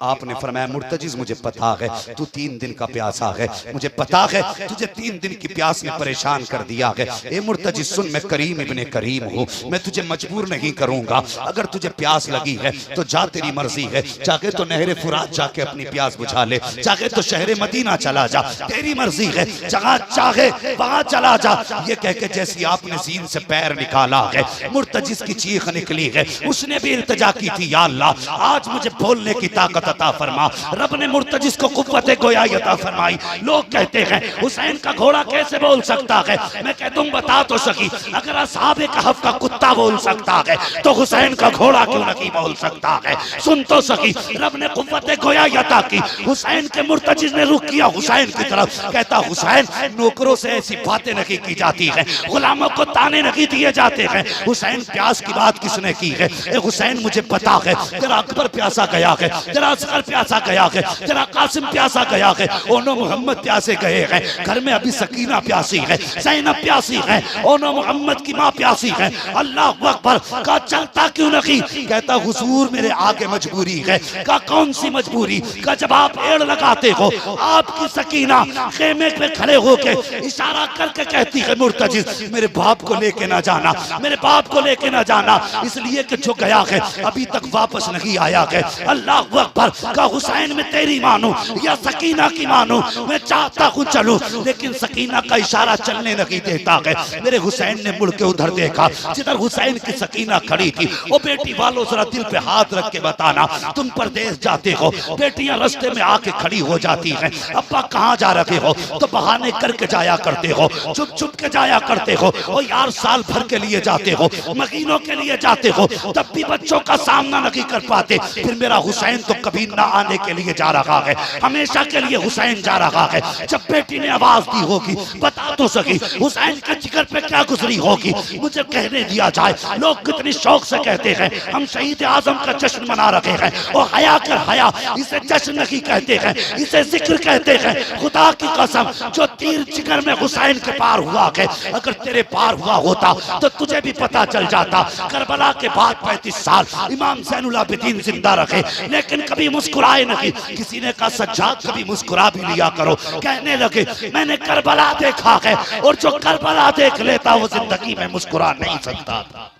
आपने फरमाया मुर्तजिज मुझे पता है तू 3 दिन का प्यासा है, मुझे पता है तुझे 3 दिन की प्यास ने परेशान कर दिया है। ए मुर्तजिज सुन, मैं करीम इब्ने करीम हूँ, मैं तुझे मजबूर नहीं करूंगा। अगर तुझे प्यास लगी है तो जा, तेरी मर्जी है, चाहे तो नहरे फुरात जाके अपनी प्यास बुझा ले, चाहे तो शहरे मदीना चला जा, तेरी मर्जी है, जहां चाहे वहां चला जा। ये कह के जैसी आपने सीन से पैर निकाला है, मुर्तजिज की चीख निकली है, उसने भी इल्तिजा की थी, या अल्लाह आज मुझे बोलने की ताकत अता फरमा। रब ने मुर्तजिज को कुव्वत गोयाई अता फरमाई। लोग कहते हैं हुसैन का घोड़ा कैसे बोल सकता है, मैं कहता हूं बता तो सकी, अगर असहाबे कहफ का कुत्ता बोल सकता है तो हुसैन का घोड़ा क्यों नहीं बोल सकता है। सुन तो सकी, रब ने कुव्वत गोयाई अता की। हुसैन के मुर्तजिज ने रुख किया हुसैन की तरफ, कहता हुसैन नौकरों से ऐसी बातें नहीं की जाती है, गुलामों को ताने नहीं दिए जाते हैं। हुसैन प्यास की बात किसने की है? ए हुसैन मुझे पता है तेरा अकबर प्यासा गया है, तेरा असगर प्यासा गया है, तेरा कासिम प्यासा गया है, ओनो मोहम्मद प्यासे गए हैं, घर में अभी सकीना प्यासी है, ज़ैनब प्यासी है, ओनो मोहम्मद की माँ प्यासी है। अल्लाह अकबर। का चलता क्यों नहीं? कहता हुजूर मेरे आगे मजबूरी है। का कौन सी मजबूरी? का जब आप एड़ लगाते हो, आपकी सकीना खेमे पे खड़े होके इशारा करके कहती है मुर्तजिज मेरे बाप को लेके ना जाना, मेरे बाप को लेके ना जाना, इसलिए कि जो गया है अभी तक वापस नहीं आया है। अल्लाह अकबर। का हुसैन में तेरी मानू या सकीना की मानू, मैं चाहता हूँ चलूं, लेकिन सकीना का इशारा चलने नहीं देता है। मेरे हुसैन ने मुड़ के उधर देखा जिधर हुसैन की सकीना खड़ी थी। ओ बेटी वालों जरा दिल पे हाथ रख के बताना, तुम परदेश जाते हो, बेटियां रास्ते में आके खड़ी हो जाती हैं, अब्बा कहाँ जा रहे हो, तो बहाने करके जाया करते हो, चुप चुप के जाया करते हो। ओ यार साल भर के लिए जाते हो, महीनों के लिए जाते हो, तब भी बच्चों का सामना नहीं कर पाते। फिर मेरा हुसैन तो कभी ना आने के लिए जा रहा है, हमेशा के लिए हुसैन जा रहा है। जब बेटी ने आवाज दी होगी बता तो सकी हुसैन के जिगर पे क्या गुजरी होगी, मुझे कहने दिया जाए। लोग कितनी शौक से कहते हैं हम शहीद आजम का जश्न मना रहे हैं, और हया कर हया, इसे जश्न नहीं कहते हैं, इसे जिक्र कहते हैं। खुदा की कसम जो तीर जिगर में हुसैन के पार हुआ है, अगर तेरे पार हुआ होता तो तुझे भी पता चल जाता। करबला के बाद 35 साल इमाम ज़ैनुल आबिदीन जिंदा रखे, लेकिन कभी मुस्कुराए नहीं। किसी ने कहा सज्जाद कभी मुस्कुरा भी लिया करो, कहने लगे मैंने करबला देखा है, और जो करबला देख लेता वो जिंदगी में मुस्कुरा नहीं सकता था।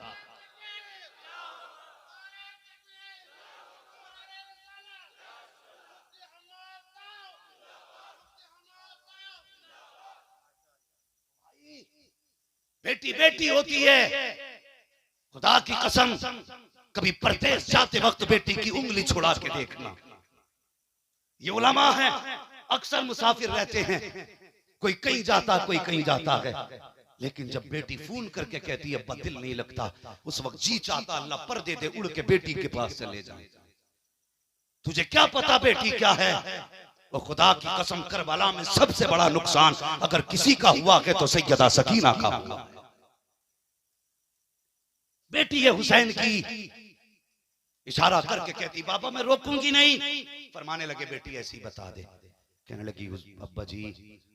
बेटी बेटी होती है, खुदा की कसम कभी परदेश जाते वक्त बेटी की उंगली छुड़ा के देखना। ये उलमा है, अक्सर मुसाफिर रहते हैं, कोई कहीं जाता कोई कहीं जाता है, लेकिन जब बेटी फोन करके कहती है अब्बा दिल नहीं लगता, उस वक्त जी चाहता अल्लाह पर्दे दे उड़ के बेटी के पास चले जाए। तुझे क्या पता बेटी क्या है? और खुदा की कसम करबला में सबसे बड़ा नुकसान अगर किसी का हुआ है तो सैयदा सकीना का हुआ। बेटी है हुसैन की, इशारा करके कहती बाबा मैं रोकूंगी नहीं। फरमाने लगे बेटी ऐसी बता दे। कहने लगी अब्बा जी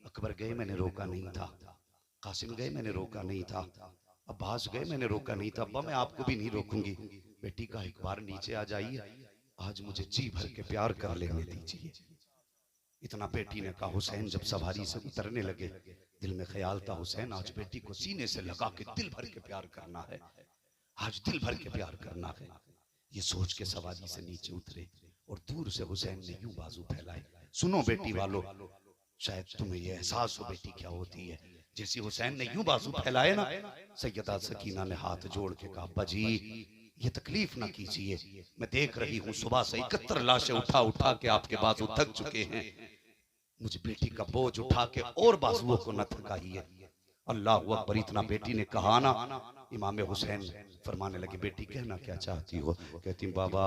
अकबर गए मैंने रोका नहीं था, कासिम गए मैंने रोका नहीं था, अब्बास गए मैंने रोका नहीं था, अब्बा मैं आपको भी नहीं रोकूंगी। बेटी का एक बार नीचे आ जाइए, आज मुझे जी भर के प्यार कर लेने दीजिए। इतना बेटी ने कहा। हुसैन जब सवारी से उतरने लगे, दिल में ख्याल था हुसैन आज बेटी को सीने से लगा के दिल भर के प्यार करना है, आज दिल भर के प्यार करना है। ये सोच के सवारी से नीचे उतरे और दूर से हुसैन ने यूं बाजू फैलाए। सुनो बेटी वालों, शायद तुम्हें ये एहसास हो बेटी क्या होती है। जैसे हुसैन ने यूं बाजू फैलाए ना, सैयदा सकीना ने हाथ जोड़ के कहा अब्बा जी ये तकलीफ ना कीजिए, मैं देख रही हूँ सुबह से 71 लाशें उठा उठा के आपके बाजू थक चुके हैं, मुझे बेटी का बोझ उठा के और बाजुओं को न थकाइए। अल्लाह अकबर। इतना बेटी ने कहा ना, इमाम हुसैन फरमाने लगे, बेटी कहना क्या चाहती हो? कहती बाबा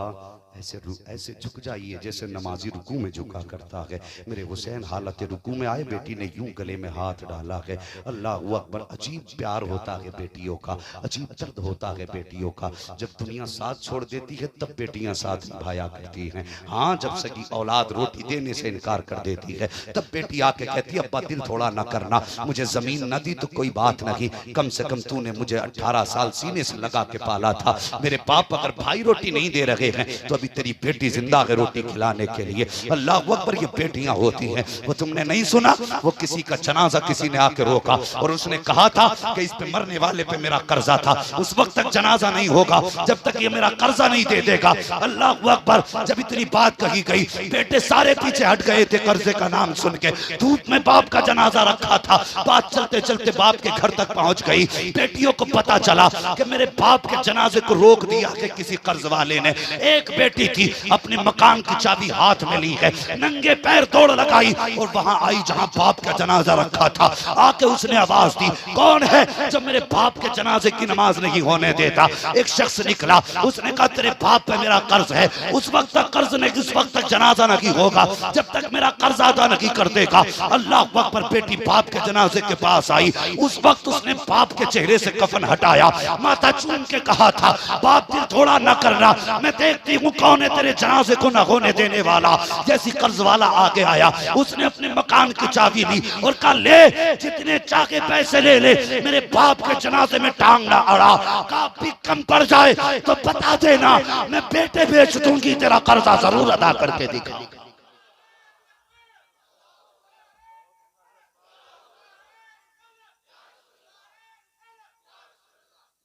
ऐसे झुक जाइए जैसे नमाजी रुकू में झुका करता है। मेरे हुसैन हालत रुकू में आए, बेटी ने यूं गले में हाथ डाला है। अल्लाह अकबर। अजीब प्यार होता है बेटियों का, अजीब दर्द होता है बेटियों का। जब दुनिया साथ छोड़ देती है तब बेटियां साथ निभाया करती हैं। हाँ, जब सगी औलाद रोटी देने से इनकार कर देती है तब बेटी आके कहती है अब्बा दिल थोड़ा ना करना, मुझे जमीन न दी तो कोई बात नहीं, कम से कम तूने मुझे 18 साल सीने से लगा के पाला था। मेरे बाप अगर भाई रोटी नहीं दे रहे हैं तो अभी तेरी बेटी जिंदा है रोटी खिलाने के लिए। अल्लाह अकबर। ये बेटियां होती हैं। वो तुमने नहीं सुना, वो किसी का जनाजा किसी ने आके रोका और उसने कहा था कि इस पे मरने वाले पे मेरा कर्जा था, उस वक्त तक जनाजा नहीं होगा जब तक ये मेरा कर्जा नहीं दे देगा। अल्लाह अकबर। जब इतनी बात कही गई बेटे सारे पीछे हट गए थे कर्जे का नाम सुन के। धूप में बाप का जनाजा रखा था, बात चलते चलते बाप के घर तक पहुंच गई। बेटियों को पता चला कि मेरे बाप के जनाजे को रोक दिया कि किसी कर्ज वाले ने। एक बेटी थी अपने मकान की चाबी हाथ में ली है, नंगे पैर दौड़ लगाई और वहां आई जहां बाप का जनाजा रखा था। आके उसने आवाज दी, कौन है जो मेरे बाप के जनाजे की नमाज नहीं होने देता? एक शख्स निकला, उसने कहा तेरे बाप पे मेरा कर्ज है, उस वक्त तक कर्ज नहीं, उस वक्त तक जनाजा नहीं होगा जब तक मेरा कर्ज अदा नहीं कर देगा। अल्लाह अकबर। बेटी बाप के जनाजे के पास आई, उस वक्त उसने बाप के चेहरे से कफन हटाया, माथा चूम के कहा था बाप दिल थोड़ा न करना, मैं देखती हूँ कौन है तेरे जनाजे को न होने देने वाला। जैसी कर्ज वाला आगे आया उसने अपने मकान की चाबी ली और कहा ले जितने चाहे पैसे ले ले, मेरे बाप के जनाजे में टांग ना अड़ा, काफी कम पड़ जाए तो बता देना, मैं बेटे बेच दूंगी, तेरा कर्जा जरूर अदा करके दिखाऊंगा।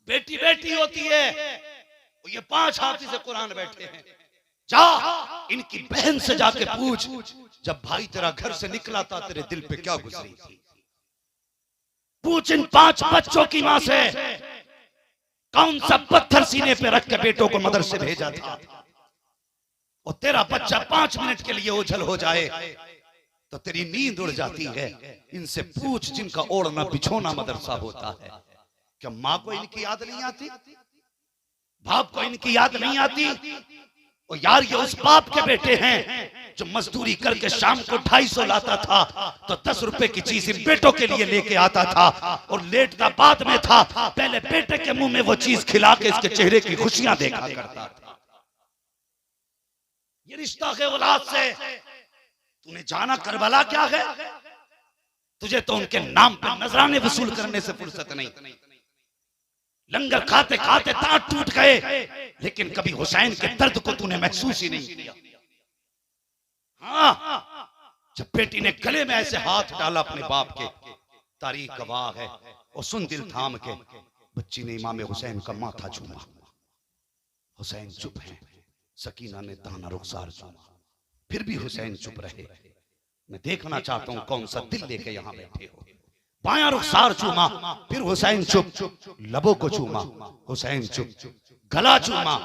बेटी बेटी होती है। ये 5 हाथी से कुरान बैठे हैं, जा इनकी बहन से जाके पूछ जब भाई तेरा घर से निकला था तेरे दिल पे क्या गुजरी थी। पूछ इन 5 बच्चों की मां से कौन सा पत्थर सीने पे रख के बेटों को मदरसे भेजा था। और तेरा बच्चा 5 मिनट के लिए ओझल हो जाए तो तेरी नींद उड़ जाती है। इनसे पूछ जिनका ओढ़ना बिछोना मदरसा होता है। क्या माँ को इनकी याद नहीं आती? बाप को इनकी याद नहीं आती? और यार ये उस बाप के बेटे हैं जो मजदूरी करके शाम को 250 लाता था तो 10 रुपए की चीज इन बेटों के लिए लेके आता था और लेटता बाद में था। पहले बेटे के मुंह में वो चीज खिला के इसके चेहरे की खुशियां देखा करता था। ये रिश्ता है औलाद से। तूने जाना करबला क्या है? तुझे तो उनके नाम पर नजराने वसूल करने से फुर्सत नहीं। लंगर खाते खाते दांत टूट गए लेकिन कभी हुसैन के दर्द को तूने महसूस ही नहीं किया। हाँ, जब बेटी ने गले में ऐसे हाथ डाला अपने बाप के, तारीख गवाह है। और सुन दिल थाम के बच्ची ने इमाम हुसैन का माथा चूमा। हुसैन चुप है। सकीना ने दाना रुखसार चूमा, फिर भी हुसैन चुप रहे। मैं देखना चाहता हूं कौन सा दिल लेके यहां बैठे हो। बायां रुखसार चूमा, फिर हुसैन चुप। लबों को चूमा, हुसैन चुप। गला चूमा,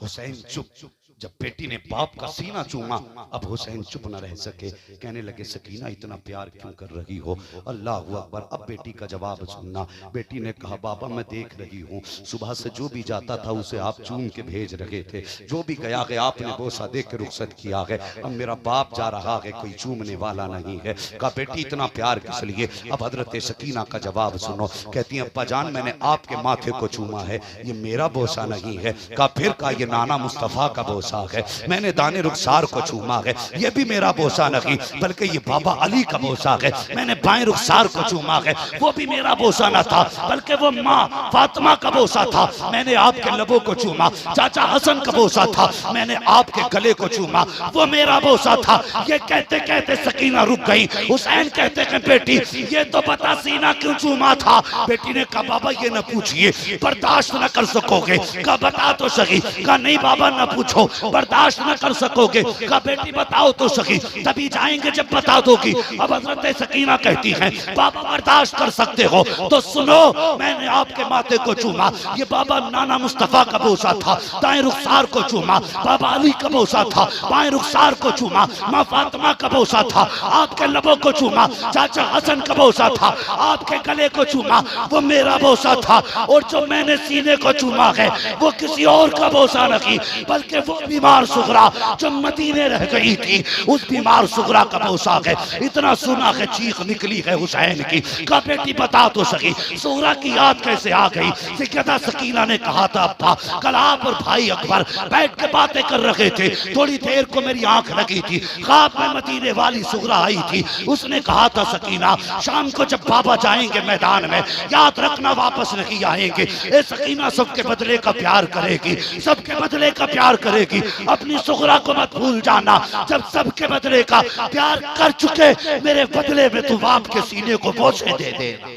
हुसैन चुप। जब बेटी ने बाप का सीना चूमा अब हुसैन चुप न रह सके। कहने लगे सकीना इतना प्यार क्यों कर रही हो? अल्लाह अकबर। अब बेटी का जवाब सुनना। बेटी ने कहा बाबा मैं देख रही हूँ सुबह से जो भी जाता था उसे आप चूम के भेज रहे थे, जो भी गया है आपने बोसा दे के रुखसत किया है। अब मेरा बाप जा रहा है कोई चूमने वाला नहीं है। कहा बेटी इतना प्यार किस लिए? अब हजरत सकीना का जवाब सुनो। कहती है अब्बा जान मैंने आपके माथे को चूमा है, ये मेरा बोसा नहीं है। कहा फिर? कहा ये नाना मुस्तफा का बोसा है। मैंने दाने रुखसार को चूमा है, ये भी मेरा बोसा नहीं बल्कि ये बाबा अली का बोसा है। मैंने बाएं रुखसार को चूमा है, वो भी मेरा बोसा न था बल्कि वो माँ फातिमा का बोसा था। मैंने आपके लबों को चूमा, चाचा हसन का बोसा था। मैंने आपके गले को चूमा, वो मेरा बोसा था। ये कहते कहते सकीना रुक गई। हुसैन कहते हैं बेटी ये तो बता सीना क्यों चूमा था? बेटी ने कहा बाबा ये न पूछिए, बर्दाश्त न कर सकोगे। कहा बता तो सही। कहा नहीं बाबा न पूछो, बर्दाश्त न कर सकोगे। कहा बेटी बताओ तो सही, तभी जाएंगे जब बता दोगी। अब हजरत सकीना कहती हैं बाबा बर्दाश्त कर सकते हो तो सुनो, मैंने आपके माथे को चूमा, ये बाबा नाना मुस्तफा का बोसा था। दाएं रुखसार को चूमा, बाबा अली का बोसा था। बाएं रुखसार को चूमा, माँ फातिमा का बोसा था। आपके लबों को चूमा, चाचा हसन का बोसा था। आपके गले को चूमा, वो मेरा बोसा था। और जो मैंने सीने को चूमा है वो किसी और का बोसा नहीं, बल्कि वो बीमार सुगरा जो मदीने रह गई थी, उस बीमार सुगरा का बोसा है। इतना सुना है चीख निकली है हुसैन की। कहा बेटी बता तो सही, सुगरा की याद कैसे आ गई? सैयदा सकीना ने कहा था अब्बा कल आप और भाई अकबर बैठ के बातें कर रहे थे, थोड़ी देर को मेरी आंख लगी थी, ख्वाब में मदीने वाली सुगरा आई थी। उसने कहा था सकीना शाम को जब बाबा जाएंगे मैदान में, याद रखना वापस नहीं आएंगे। ए सकीना सबके बदले का प्यार करेगी, सबके बदले का प्यार करेगी। अपनी सुगरा को मत भूल जाना। जब सबके बदले का प्यार कर चुके, मेरे बदले में तू बाप के सीने को बोझे दे देना।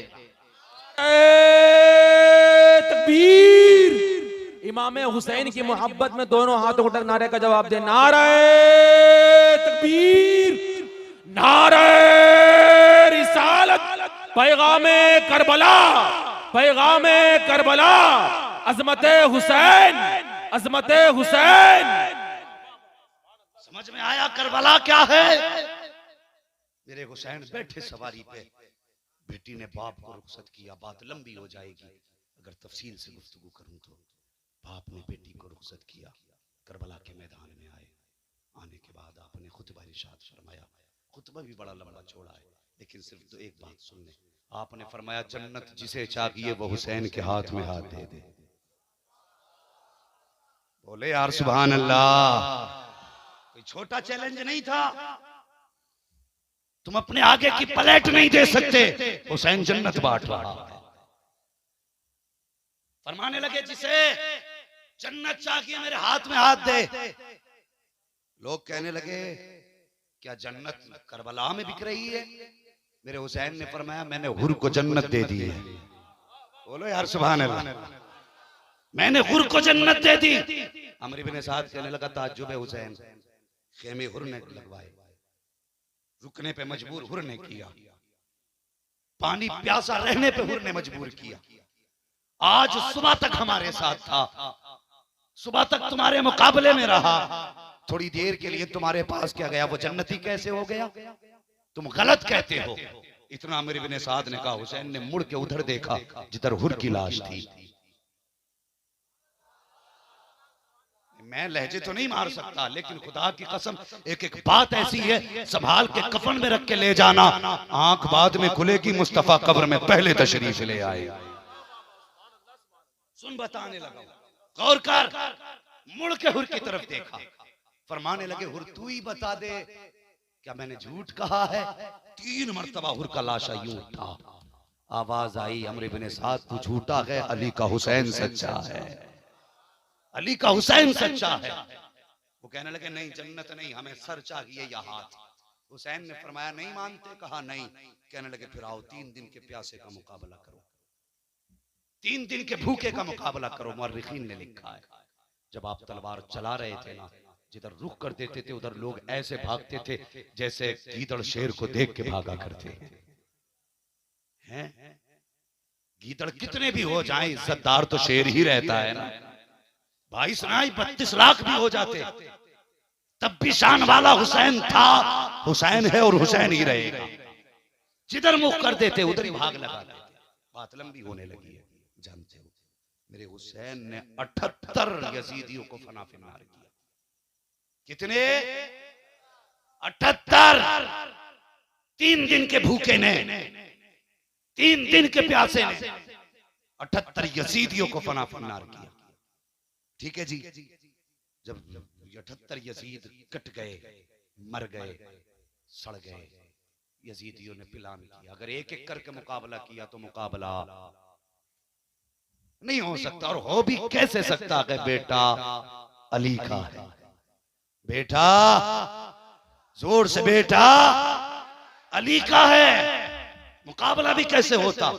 तकबीर। इमाम हुसैन की मोहब्बत में दोनों हाथों उठा नारे का जवाब दे। नारे तकबीर, नारे रिसालत, पैगामे करबला, पैगामे करबला, अजमते हुसैन, अजमते हुसैन। समझ में आया करबला क्या है? मेरे हुसैन बैठे सवारी पे, बेटी ने बाप को रुखसत किया। बात लंबी हो जाएगी, अगर तफसील से गुफ्तगू करूं तो बाप ने बेटी को रुखसत किया, करबला के मैदान में आए। आने के बाद आपने खुतबा इरशाद फरमाया। खुतबा भी बड़ा लंबा चौड़ा है, लेकिन सिर्फ तो एक बात सुन ले। आपने फरमाया जन्नत जिसे चाहिए वो हुसैन के हाथ में हाथ दे दे। बोले यार सुभान अल्लाह। कोई छोटा चैलेंज नहीं था। तुम अपने आगे की प्लेट नहीं दे सकते, हुसैन जन्नत बांट रहा है। फरमाने लगे जिसे जन्नत चाहिए मेरे हाथ में हाथ दे। लोग कहने लगे क्या जन्नत करबला में बिक रही है? मेरे हुसैन ने फरमाया मैंने हुर को जन्नत दे दी है। बोलो यार सुभान अल्लाह। मैंने हुर को जन्नत दे दी। अमर इब्न साद कहने लगा ताज्जुब है हुसैन, खेमे हुर ने लगवाए, रुकने पे मजबूर हुर ने किया, पानी प्यासा रहने पे हुर ने मजबूर किया। आज सुबह तक हमारे साथ था, सुबह तक तुम्हारे मुकाबले में रहा, थोड़ी देर के लिए तुम्हारे पास क्या गया, वो जन्नती कैसे हो गया? तुम गलत कहते हो। इतना अमीर इब्न साद ने कहा। हुसैन ने मुड़ के उधर देखा जिधर हुर की लाश थी। मैं लहजे तो नहीं मार सकता, लेकिन खुदा की कसम एक एक बात ऐसी है संभाल के कफन में रख के ले जाना। आंख बाद में खुलेगी, मुस्तफा कब्र में पहले तशरीफ ले आए। सुन बताने लगा, गौर कर। मुड़ के हुर की तरफ देखा, फरमाने लगे हुर तू ही बता दे क्या मैंने झूठ कहा है? 3 मरतबा हुर का लाशा यूं उठा। आवाज आई अमर इब्न साद तू झूठा है, अली का हुसैन सच्चा है, अली का हुसैन सच्चा है। वो कहने लगे नहीं जन्नत नहीं, हमें सर चाहिए या हाथ। हुसैन ने फरमाया नहीं मानते? कहा नहीं। कहने लगे फिर आओ 3 दिन के प्यासे का मुकाबला करो, 3 दिन के भूखे का मुकाबला करो। मुअर्रिखीन ने लिखा है जब आप तलवार चला रहे थे ना, जिधर रुख कर देते थे उधर लोग ऐसे भागते थे जैसे गीदड़ शेर को देख के भागा करते हैं। गीदड़ कितने भी हो जाएं, इज्जतदार तो शेर ही रहता है ना। 22-32 लाख भी हो जाते तब भी शान वाला हुसैन था, हुसैन है और हुसैन ही रहेगा। जिधर मुख कर देते उधर ही भाग लगाते। बात लंबी होने लगी है, जानते हो मेरे हुसैन ने 78 यजीदियों को फना फिनार किया। कितने? 78। 3 दिन के भूखे ने, 3 दिन के प्यासे ने 78 यजीदियों को फना फिनार किया। ठीक है जी। जब 78 यजीद कट गए, मर गए, सड़ गए, यजीदियों ने पिलान किया। अगर एक एक करके मुकाबला किया तो मुकाबला नहीं हो सकता, और हो भी कैसे सकता है? बेटा अली का है, बेटा जोर से बेटा अली का है, मुकाबला भी कैसे होता?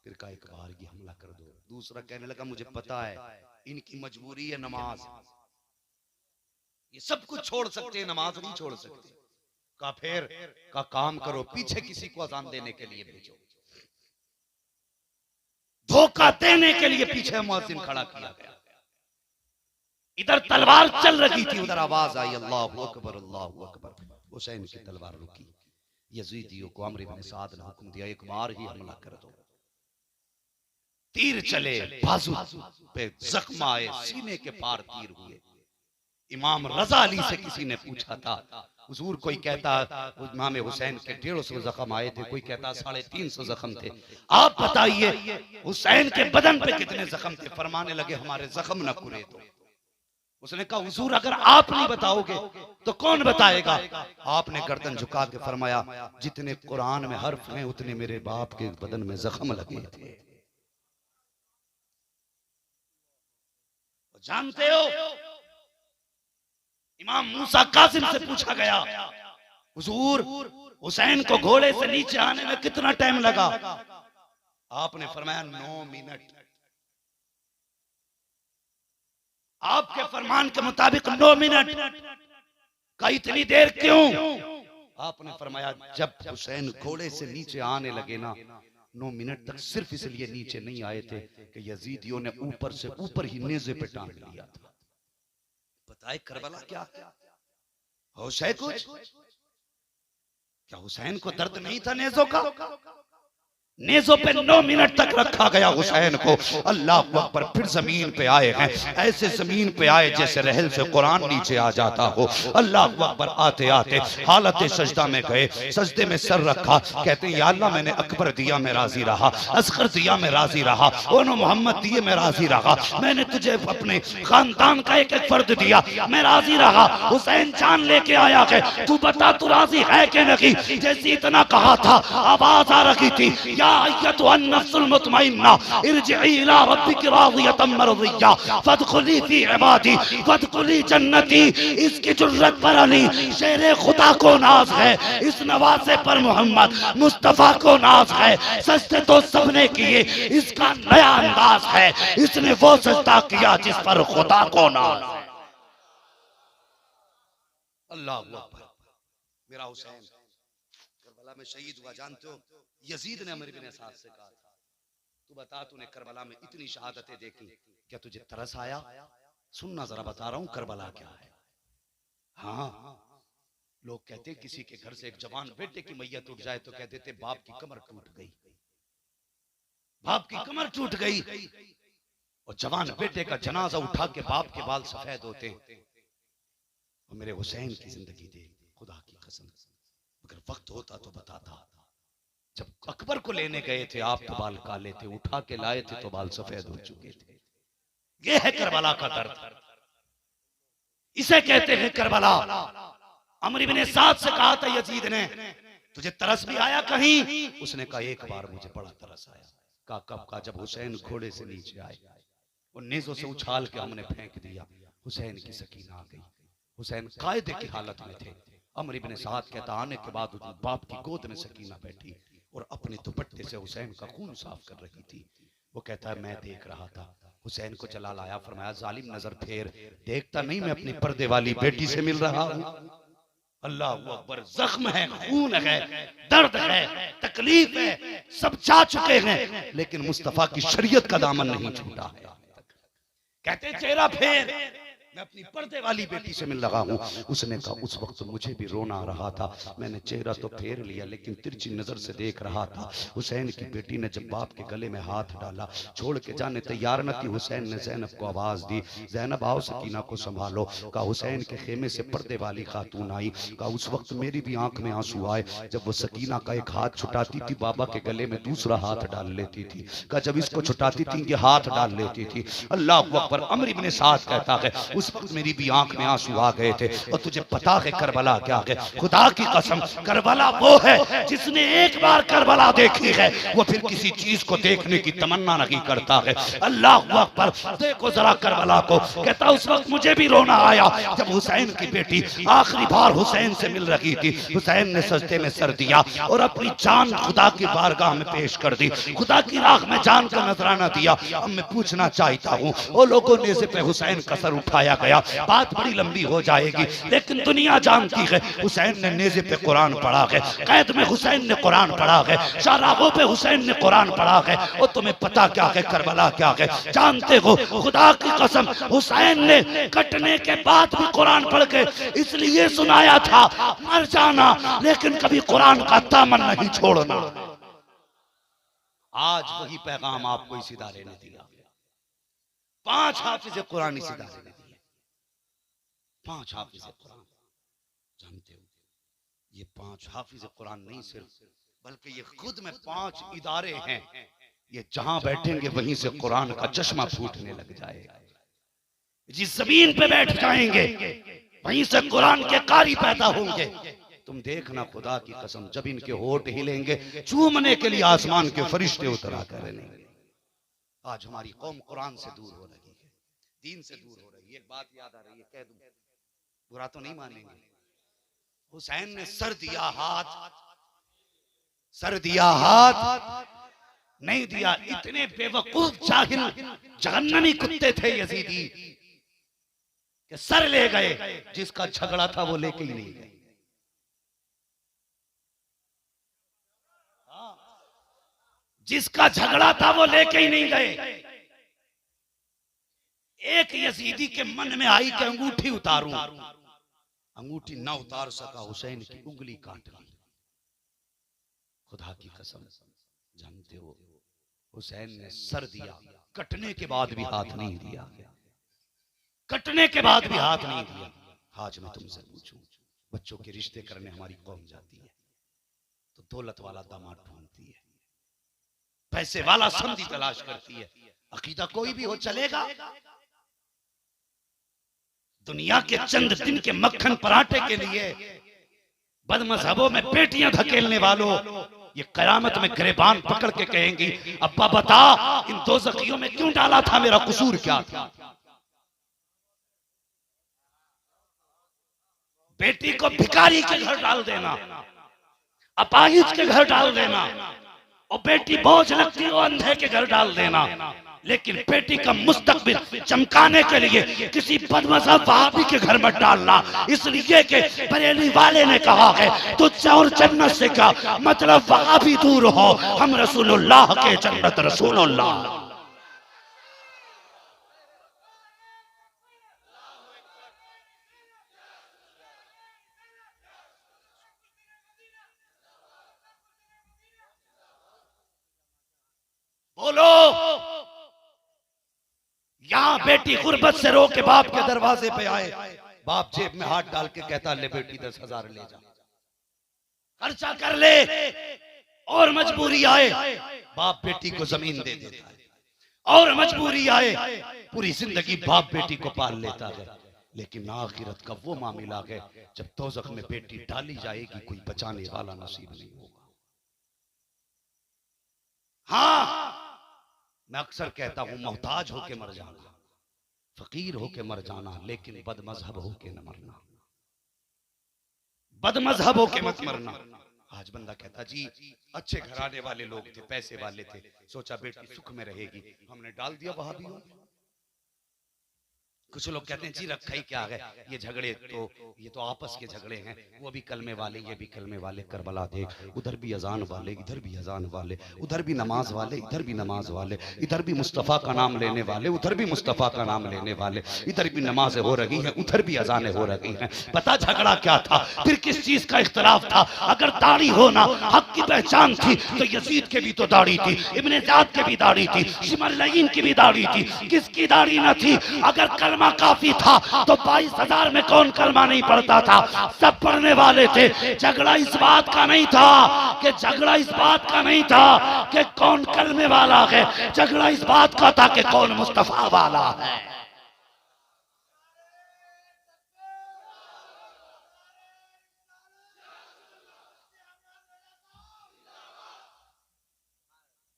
फिर का एक बार की हमला कर दो। दूसरा कहने लगा मुझे पता है इनकी मजबूरी है नमाज, ये सब कुछ छोड़ सकते हैं, नमाज नहीं छोड़ सकते। काफिर का काम करो, पीछे किसी को अजान देने के लिए भेजो, धोखा देने के लिए पीछे मुअज्जिन खड़ा किया गया। इधर तलवार चल रही थी, उधर आवाज आई अल्लाहु अकबर अल्लाहु अकबर। हुसैन की तलवार रुकी। यजीदियों को अम्र इब्न साद ने हुक्म दिया, एक बार ही हमला कर दो। तीर चले, बाजू पे जख्म आए, सीने के पार तीर हुए। इमाम रजा अली से किसी ने पूछा था, हुजूर कोई कहता इमाम हुसैन के 150 जख्म आए थे, कोई कहता 350 जख्म थे, आप बताइए हुसैन के बदन पे कितने जख्म थे? फरमाने लगे हमारे जख्म न पूरे तो। उसने कहा हुजूर अगर आप नहीं बताओगे तो कौन बताएगा? आपने गर्दन झुका के फरमाया जितने कुरान में हर्फ हैं उतने मेरे बाप के बदन में जख्म लगे थे। जानते हो इमाम मूसा कासिम से पूछा गया, हुजूर हुसैन को घोड़े से नीचे आने में कितना टाइम लगा? आपने फरमाया 9 मिनट। आपके फरमान के मुताबिक 9 मिनट का इतनी देर क्यों? आपने फरमाया जब हुसैन घोड़े से नीचे आने लगे ना, 9 मिनट तक सिर्फ इसलिए नीचे नहीं आए थे कि यजीदियों ने ऊपर से ऊपर ही नेज़े पे टांग लिया था। बताए करबला क्या हुसैन कुछ? क्या हुसैन को दर्द नहीं था नेज़ों का? नेज़ों पे 9 मिनट तक रखा गया हुसैन को। अल्लाह अकबर। फिर जमीन पे आए हैं, ऐसे जमीन पे आए जैसे रहल से कुरान नीचे आ जाता हो। अल्लाह अकबर। आते आते हालत सजदा में गए, सजदे में सर रखा, कहते हैं या अल्लाह मैंने अकबर दिया मैं राजी रहा, असगर दिया मैं राजी रहा, ओनो मोहम्मद दिए मैं राजी रहा, मैंने तुझे अपने खानदान का एक एक फर्द दिया मैं राजी रहा। हुसैन जान लेके आया है, तू बता तू राजी है कि नहीं? जैसे इतना कहा था आवाज आ रही थी, अय्यतुहन्नफ्सुल मुतमइन्ना इरजिई इला रब्बिकी राज़ियतम मर्ज़िय्या फदखुली फी इबादी फदखुली जन्नती। इसकी जुर्रत पर अली शेरे खुदा को नाज है, इस नवासे पर मोहम्मद मुस्तफा को नाज है। सजदे तो सबने किए, इसका नया अंदाज है, इसने वो सजदा किया जिस पर खुदा को नाज है। अल्लाह अकबर। मेरा हुसैन करबला में शहीद हुआ, जानते हो यजीद ने अमर इब्न साद से कहा था तू बता तूने करबला में इतनी शहादतें देखी, क्या तुझे तरस आया? सुनना जरा, बता रहा हूं करबला क्या है। हाँ, लोग कहते किसी के घर से एक जवान बेटे की मैयत उठ जाए तो कह देते बाप की कमर टूट गई, बाप की कमर टूट गई। और जवान बेटे का जनाजा उठा के बाप के बाल सफेद होते। और मेरे हुसैन की जिंदगी दे खुदा की कसम, अगर वक्त होता तो बताता। जब अकबर को लेने गए थे आप तो बाल काले थे, उठा के लाए थे तो बाल सफेद हो चुके थे। ये है करबला का दर्द, इसे कहते हैं करबला। अमर इब्न साद से कहा था यजीद ने तुझे तरस भी आया कहीं? उसने कहा एक बार मुझे बड़ा तरस आया। कहा कब का? जब हुसैन घोड़े से नीचे आए, उन नेज़ों से उछाल के हमने फेंक दिया, हुसैन की सकीना आ गई। हुसैन कायदे की हालत में थे। अमर इब्न साद कहता आने के बाद बाप की गोद में सकीना बैठी और अपने दुपट्टे से हुसैन का खून साफ कर रही थी। वो कहता है मैं देख रहा था, हुसैन को चला लाया, फरमाया जालिम नजर फेर, देखता नहीं मैं अपनी पर्दे वाली बेटी से मिल रहा हूं। अल्लाह अकबर। जख्म है, खून है, दर्द है, तकलीफ है, सब जा चुके हैं, लेकिन मुस्तफा की शरीयत का दामन नहीं छूटा है। कहते चेहरा फेर, मैं अपनी पर्दे वाली बेटी से मिल रहा हूँ। उसने कहा उस वक्त मुझे भी रोना आ रहा था, मैंने चेहरा तो फेर लिया लेकिन तिरछी नजर से देख रहा था। हुसैन की बेटी ने जब बाप के गले में हाथ डाला, छोड़ के जाने तैयार न थी, हुसैन ने जैनब को आवाज दी, जैनब आओ सकीना को संभालो। कहा हुसैन के खेमे से पर्दे वाली खातून आई। कहा उस वक्त मेरी भी आंख में आंसू आए जब वो सकीना का एक हाथ छुटाती थी, बाबा के गले में दूसरा हाथ डाल लेती थी। कहा जब इसको छुटाती थी ये हाथ डाल लेती थी। अल्लाह अकबर। अमर इब्न साद कहता है उस वक्त मेरी भी आंख में आंसू आ गए थे। और तुझे पता है करबला क्या है? खुदा की कसम करबला वो है जिसने एक बार करबला देखी है वो फिर किसी चीज को देखने की तमन्ना नहीं करता है। अल्लाह अकबर। देखो जरा करबला को। कहता उस वक्त मुझे भी रोना आया जब हुसैन की बेटी आखिरी बार हुसैन से मिल रही थी। हुसैन ने सजदे में सर दिया और अपनी जान खुदा की बारगाह में पेश कर दी, खुदा की राह में जान का नजराना दिया। अब मैं पूछना चाहता हूँ वो लोगों ने से पे हुसैन का सर उठाया दिखाया गया। बात बड़ी लंबी हो जाएगी, लेकिन दुनिया जानती है हुसैन ने नेज़े पे कुरान पढ़ा है, कैद में हुसैन ने कुरान पढ़ा है, शाहराहों पे हुसैन ने कुरान पढ़ा है। और तुम्हें पता क्या है करबला क्या है? जानते हो, खुदा की कसम हुसैन ने कटने के बाद भी कुरान पढ़ के इसलिए सुनाया था मर जाना, लेकिन कभी कुरान का दामन नहीं छोड़ना। आज वही पैगाम आपको इस इदारे ने दिया। 5 हाफिज़े कुरान इस इदारे ने दिए, 5 हाफिज़े कुरान। जानते हो, ये 5 हाफिज़े कुरान नहीं सिर्फ, बल्कि ये खुद में 5 इदारे हैं। ये जहां बैठेंगे वहीं से कुरान का चश्मा फूटने लग जाएगा। जिस जमीन पे बैठ जाएंगे वहीं से कुरान के कारी पैदा होंगे। तुम देखना, खुदा की कसम, जब इनके होठ हिलेंगे चूमने के लिए आसमान के फरिश्ते उतरा कर रहेंगे। आज हमारी कौम कुरान से दूर हो रही है, दीन से दूर हो रही है। एक बात याद आ रही है, कह दूं, बुरा तो नहीं मानेंगे। हुसैन ने सर दिया हाथ नहीं दिया। इतने बेवकूफ जाहिल जहन्नमी कुत्ते थे यजीदी कि सर ले गए, जिसका झगड़ा था वो लेके ही नहीं गए। जिसका झगड़ा था वो लेके ही नहीं गए। एक यजीदी के मन में आई कि अंगूठी उतारूं, अंगूठी ना उतार सका, हुसैन की उंगली काट ली। खुदा की कसम, जानते हो, हुसैन ने सर दिया, कटने के बाद भी हाथ नहीं दिया, कटने के बाद भी हाथ नहीं दिया। आज मैं तुमसे पूछूं, बच्चों के रिश्ते करने हमारी कौम जाती है तो दौलत वाला दामाद ढूंढती है, पैसे वाला समधी तलाश करती है। अकीदा कोई भी हो चलेगा। दुनिया के चंद दिन के मक्खन पराठे के लिए बदमज़हबों में पेटियां धकेलने वालों, ये कयामत में गिरबान पकड़ के कहेंगी, अब्बा बता इन दोज़खियों में क्यों डाला था, मेरा कसूर क्या था? बेटी को भिखारी के घर डाल देना, अपाहिज के घर डाल देना, और बेटी बोझ लगती हो अंधे के घर डाल देना। लेकिन बेटी का मुस्तकबिल चमकाने के लिए किसी बदमज़हब वहाबी के घर मत डालना, इसलिए कि बरेली वाले ने कहा है तुझसे और जन्नत से क्या मतलब, वहाबी दूर हो, हम रसूलुल्लाह के जन्नत रसूलुल्लाह। बोलो, यहां बेटी गुर्बत से रो के बाप के दरवाजे पे आए, बाप जेब में हाथ डाल के कहता ले बेटी 10,000 ले जा, खर्चा कर ले, और मजबूरी आए बाप बेटी को जमीन दे देता है, और मजबूरी आए पूरी जिंदगी बाप बेटी को पाल लेता है। लेकिन आखिरत का वो मामला है जब दोज़ख में बेटी डाली जाएगी, कोई बचाने वाला नसीब नहीं होगा। हाँ, मैं अक्सर कहता हूं, मोहताज होके मर जाना, फकीर होके मर जाना, लेकिन बदमज़हब होके न मरना, बदमज़हब होके मत मरना। आज बंदा कहता जी अच्छे घराने वाले लोग थे, पैसे वाले थे, सोचा बेटी सुख में रहेगी, हमने डाल दिया वहाबियों में। कुछ लोग कहते हैं जी रखा ही क्या है, ये झगड़े तो ये तो आपस के झगड़े हैं, वो भी कलमे वाले ये भी कलमे वाले, करबला देख उधर भी अजान वाले इधर भी अजान वाले, उधर भी नमाज वाले इधर भी नमाज वाले, इधर भी मुस्तफ़ा का नाम लेने वाले उधर भी मुस्तफ़ा का नाम लेने वाले, इधर भी नमाजें हो रही हैं उधर भी अजानें हो रही हैं। पता झगड़ा क्या था, फिर किस चीज का इख्तलाफ था? अगर दाढ़ी होना हक की पहचान थी तो यजीद के भी तो दाढ़ी थी, इब्ने ज़ियाद के भी दाढ़ी थी, शिमरलईन की भी दाढ़ी थी, किसकी दाढ़ी न थी? अगर कलमा काफी था तो 22,000 में कौन कलमा नहीं पढ़ता था? सब पढ़ने वाले थे। झगड़ा इस बात का नहीं था कि झगड़ा इस बात का नहीं था कि कौन कलमे वाला है, झगड़ा इस बात का था कि कौन मुस्तफा वाला है।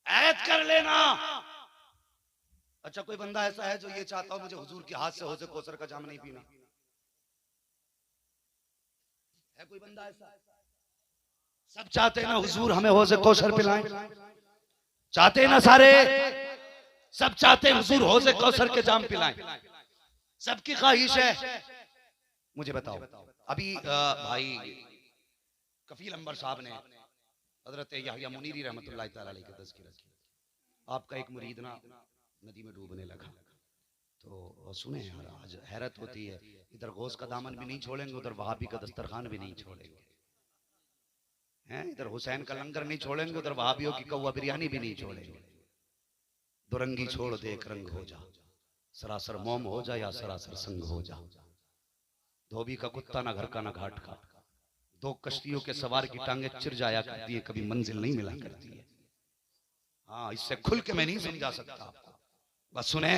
ऐद कर लेना। अच्छा, कोई बंदा ऐसा है जो ये चाहता हो मुझे हुजूर के हाथ से हौज़े कौसर का जाम नहीं पीना? है कोई बंदा ऐसा? सब चाहते हैं ना हुजूर हमें हौज़े कौसर पिलाएं, चाहते हैं ना सारे, सब चाहते हैं हुजूर हौज़े कौसर के जाम पिलाएं। सबकी ख्वाहिश है। मुझे बताओ, अभी भाई कफील अंबर साहब ने हजरत याहिया मुनीरी रहमतुल्लाह तआला अलैहि की तज़किरा की। आपका एक मुरीद ना नदी में डूबने लगा, तो सुने यार, आज हैरत होती है, इधर गौस का दामन भी नहीं छोड़ेंगे, उधर वहाबी का दस्तरखान भी नहीं छोड़ेंगे, हैं, इधर हुसैन का लंगर नहीं छोड़ेंगे, उधर वहाबियों की कौवा बिरयानी भी नहीं छोड़ेंगे। दुरंगी छोड़ दे एक रंग हो जा, सरासर मोम हो जा या सरासर संग हो जा। धोबी का कुत्ता ना घर का ना घाट का, दो कश्तियों के सवार की टांगे चिर जाया करती है, कभी मंजिल नहीं मिला करती है। हाँ, इससे खुल के मैं नहीं समझा सकता आपको, बस सुने।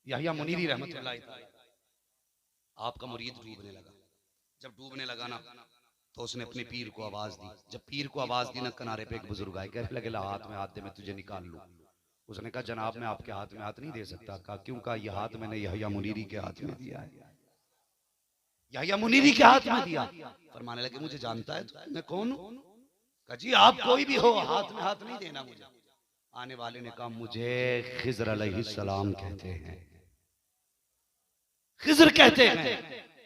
याहिया मुनीरी रहमतुल्लाह तआला, आपका मुरीद डूबने लगा। जब डूबने लगा ना, तो उसने अपने पीर को आवाज दी। जब पीर को आवाज दी ना, किनारे पे एक बुजुर्ग आए, कहने लगे ला हाथ में हाथ दे, मैं तुझे निकाल लूं। उसने कहा जनाब मैं आपके हाथ में हाथ नहीं दे सकता। कहा क्यों? कहा यह हाथ मैंने याहिया मुनीरी के हाथ में दिया है, याहिया मुनीरी के हाथ में दिया। फरमाने लगे मुझे जानता है तो मैं कौन हूं? कहा जी आप कोई भी हो, हाथ में हाथ नहीं देना मुझे। आने वाले ने कहा मुझे खिज़र अलैहिस्सलाम कहते हैं, खिज़र कहते हैं।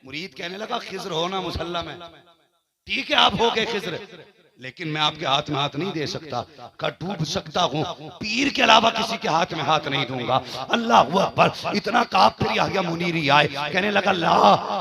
मुरीद कहने लगा खिज़र होना मुसल्ला में ठीक है, आप हो गए खिज़र, लेकिन मैं आपके हाथ में हाथ नहीं दे सकता। का डूब सकता हूँ, पीर के अलावा किसी के हाथ में हाथ नहीं दूंगा। अल्लाह अकबर। इतना कहा फिर याहिया मुनीरी आए, कहने लगा ला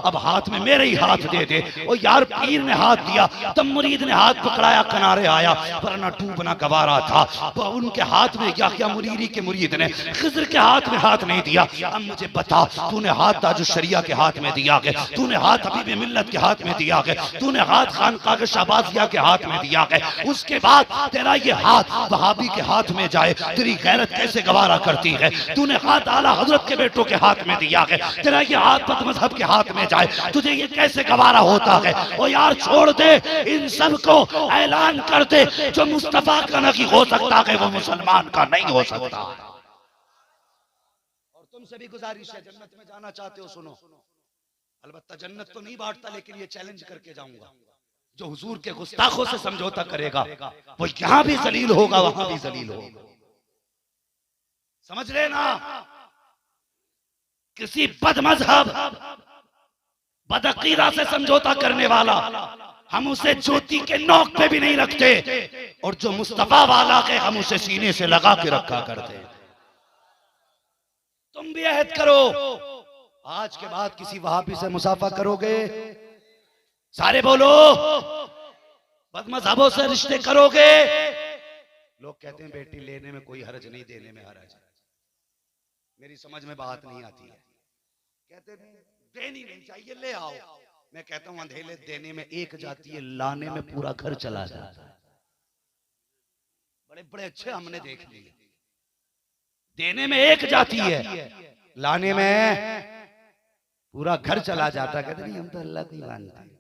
अब हाथ में मेरे ही हाथ दे दे। ओ यार पीर ने हाथ दिया, तब मुरीद ने हाथ पकड़ाया, किनारे आया, वरना डूबना गवारा था। तो उनके हाथ में याहिया मुनीरी के मुरीद ने खिज़र के हाथ में हाथ नहीं दिया। अब मुझे बता, तूने हाथ ताजुश शरिया के हाथ में दिया गया, तूने हाथ हबीब मिल्लत के हाथ में दिया गया, तूने हाथ खानकाह के शहबाजिया के हाथ में दिया गया, उसके बाद तेरा ये हाथ वहाबी के हाथ में जाए, तेरी गैरत कैसे गवारा करती है? तूने हाथ आला हजरत के बेटों के हाथ में दिया है, तेरा ये हाथ बद मजहब के हाथ में जाए, तुझे ये कैसे गवारा होता है? ओ यार छोड़ दे इन सब को, ऐलान कर दे जो मुस्तफा का नहीं हो सकता है वो मुसलमान का नहीं हो सकता। और तुमसे भी गुजारिश है, जन्नत में जाना चाहते हो सुनो, अलबत्ता जन्नत तो नहीं बांटता, लेकिन ये चैलेंज करके जाऊंगा, जो हुजूर के गुस्ताखों से समझौता करेगा वो यहां भी जलील होगा वहां भी जलील होगा। समझ लेना, किसी बदमजहब बदअकीदा से समझौता करने वाला हम उसे ज्योति के नोक पे भी नहीं रखते, और जो मुस्तफा वाला है हम उसे सीने से लगा के रखा करते। तुम भी अहद करो, आज के बाद किसी वहाबी से मुसाफा करोगे, सारे बोलो बदमज़हबों से रिश्ते करोगे। लोग कहते हैं बेटी लेने में कोई हर्ज नहीं, देने में हर्ज है। मेरी समझ में बात नहीं आती है, कहते हैं देनी नहीं चाहिए, ले आओ। मैं कहता हूं अंधेले देने में एक जाती है, लाने में पूरा घर चला जाता है। बड़े बड़े अच्छे हमने देख लिए, देने में एक जाती है, लाने में पूरा घर चला जाता। कहते नहीं हम तो अल्लाह को ही मानते हैं,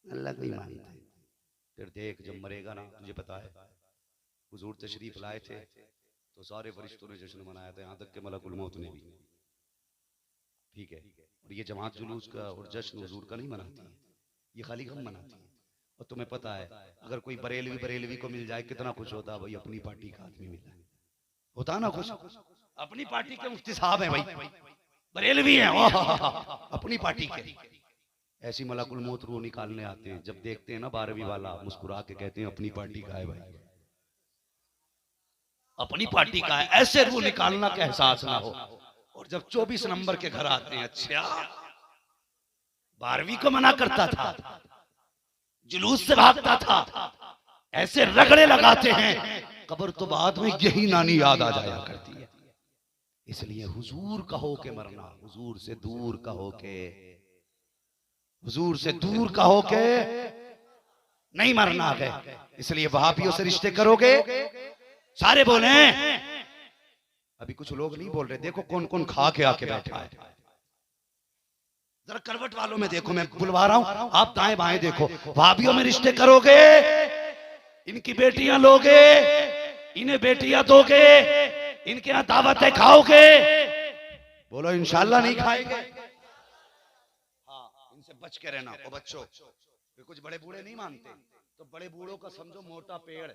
अल्लाह को ही मानते हैं। फिर देख जब मरेगा ना, तुझे पता है हुजूर तशरीफ लाए थे तो सारे फरिश्तों ने जश्न मनाया था, यहाँ तक कि मलकुल मौत ने भी। ठीक है, और ये जमात जुलूस का और जश्न हुजूर का नहीं मनाती है, ये खाली हम मनाती है। और तुम्हें पता है अगर कोई बरेलवी को मिल जाए कितना खुश होता है भाई, अपनी पार्टी का आदमी मिला होता ना खुश। अपनी पार्टी के मुफ्ती साहब है भाई, बरेलवी है, अपनी पार्टी के। ऐसी मलाकुल मौत रूह निकालने आते हैं, जब देखते हैं ना 12वीं वाला, मुस्कुरा के कहते हैं अपनी पार्टी का है भाई, अपनी पार्टी का है। ऐसे रूह निकालना का एहसास ना हो। और जब 24 नंबर के घर आते हैं, अच्छा 12वीं को मना करता था, जुलूस से भागता था, ऐसे रगड़े लगाते हैं, कब्र तो बाद में यही नानी याद आ जाया करती है। इसलिए हुजूर का होके मरना, हुजूर से दूर का होके, हुजूर से दूर का होके नहीं मरना है। इसलिए वहाबियों से रिश्ते करोगे, सारे बोले। अभी कुछ लोग नहीं बोल रहे, देखो कौन कौन खा के आके बैठा है। जरा करवट वालों में देखो, मैं बुलवा रहा हूं, आप दाएं बाएं देखो। वहाबियों में रिश्ते करोगे, इनकी बेटियां लोगे, इन्हें बेटियां दोगे, इनके यहां दावतें खाओगे, बोलो इंशाल्लाह नहीं खाएंगे। हाँ, इनसे बच के रहना। ओ बच्चों, कुछ बड़े बूढ़े नहीं मानते, तो बड़े बूढ़ों का समझो मोटा पेड़,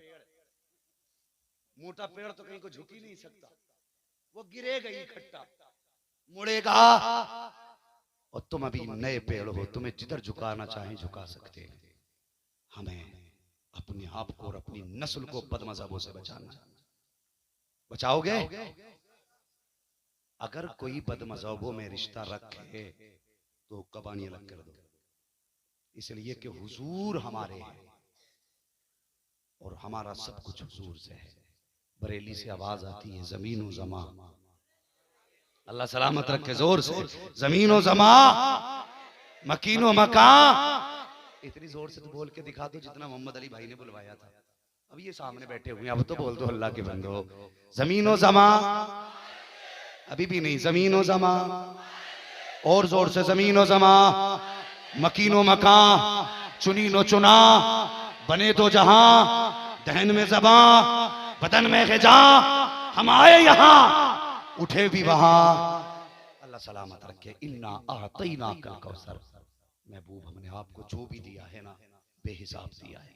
मोटा पेड़ तो कहीं को झुक ही नहीं सकता, वो गिरेगा ही इकट्ठा। मुड़ेगा। और तुम अभी नए पेड़ हो, तुम्हें जिधर झुकाना चाहे झुका सकते हैं। हमें अपने आप को और अपनी नस्ल को बदमज़हबों से बचाना। बचाओगे? अगर कोई बदमज़हबों में रिश्ता रखे तो कबानी अलग कर दो, इसलिए कि हुजूर हमारे हैं और हमारा सब कुछ हुजूर से है। बरेली से आवाज आती है, जमीन व जमा, अल्लाह सलामत रखे, जोर से, जमीन व जमा, मकीन व मकान। इतनी जोर से तो बोल के दिखा दो जितना मोहम्मद अली भाई ने बुलवाया था। अब ये सामने बैठे हुए हैं, अब तो बोल दो अल्लाह के बंदो, जमीन व जमा। अभी भी नहीं, जमीन व जमा, और जोर से, जमीन व जमा, मकीन व मकान, चुनी नो चुना, बने तो जहां, दहन में ज़बां, बदन में ग़िज़ा, हम आए यहाँ, उठे भी वहां। अल्लाह सलामत रखे। इन्ना आतैना कल कौसर। महबूब हमने आपको जो भी दिया है ना, बेहिसाब दिया है,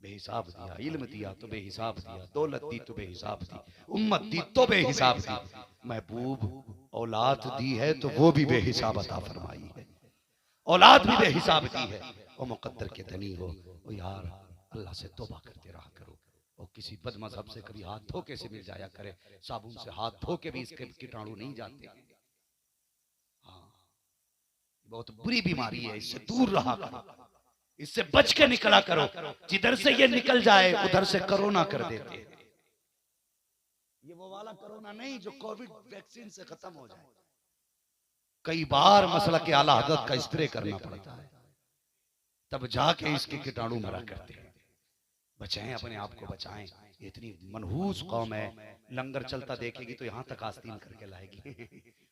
बेहिसाब दिया। इल्म दिया तो बेहिसाब दिया, दौलत दी तो बेहिसाब दी, उम्मत दी तो बेहिसाब दी। महबूब औलाद दी है तो वो भी बेहिसाब अता फरमाई है, औलाद भी बेहिसाब दी है। और मुकद्दर के धनी हो, ओ यार अल्लाह से तौबा करते रहा करो। और किसी बदमज़हब से कभी हाथ धो के से मिल जाया करे, साबुन से हाथ धो के भी इसके कीटाणु नहीं जाते। हाँ, बहुत बुरी बीमारी है, इससे दूर रहा करो, इससे बच के निकला करो। जिधर से ये निकल जाए उधर से कोरोना कर देते। ये वो वाला कोरोना नहीं जो कोविड वैक्सीन से खत्म हो जाए। कई बार मसला के आला हजरत का स्प्रे करना पड़ता है, तब जाके इसके कीटाणु मरा करते हैं। बचाएं, अपने आप को बचाएं। इतनी मनहूस कौम है, लंगर चलता देखेगी तो यहाँ तक आस्तीन करके लाएगी।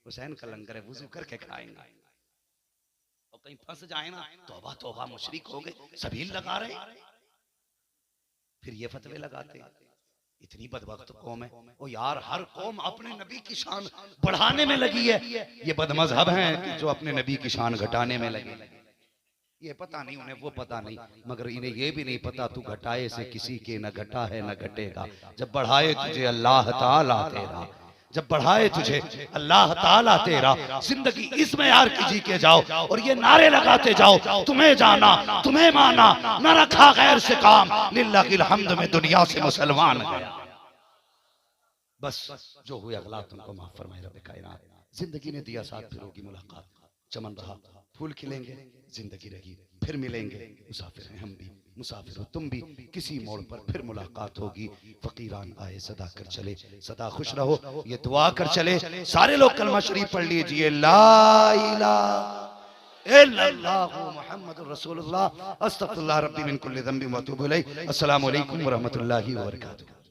हुसैन का लंगर है, वुजू करके खाएंगे। और कहीं फंस जाए ना, तौबा तौबा मुशरिक हो गए, सबील लगा रहे, फिर ये फतवे लगाते। इतनी बदबख्त कौम है। ओ यार, हर कौम अपने नबी की शान बढ़ाने में लगी है। ये बदमज़हब हैं जो अपने नबी की शान घटाने में लगे। ये पता नहीं उन्हें, वो पता नहीं, मगर इन्हें ये भी नहीं पता तू घटाए से किसी के न घटा है न घटेगा। जब बढ़ाए तुझे अल्लाह ताला तेरा, जब बढ़ाए तुझे अल्लाह ताला तेरा, जिंदगी इसमें यार की जी के जाओ और ये नारे लगाते जाओ, तुम्हें जाना तुम्हें माना, न रखा गैर से काम, लिल्लाहिल हम्द में दुनिया से मुसलमान गया। बस जो हुआ अगला तुमको माफ फरमाए रब कायनात। जिंदगी ने दिया साथ, फिर होगी मुलाकात। चमन रहा, फूल खिलेंगे, जिंदगी रही, फिर मिलेंगे। मुसाफिर हैं हम भी, मुसाफिर हो तुम भी, किसी मोड़ पर फिर मुलाकात होगी। फकीरान आए सदा कर चले, सदा खुश रहो, ये दुआ कर चले। सारे लोग कलमा शरीफ पढ़ लीजिए, ला इलाहा इल्लल्लाहु मुहम्मदुर रसूलुल्लाह, अस्तगफिरुल्लाह रब्बी मिन कुल्ली ज़ंबिन व अतूबु इलैह। अस्सलामु अलैकुम व रहमतुल्लाहि व बरकातुहू।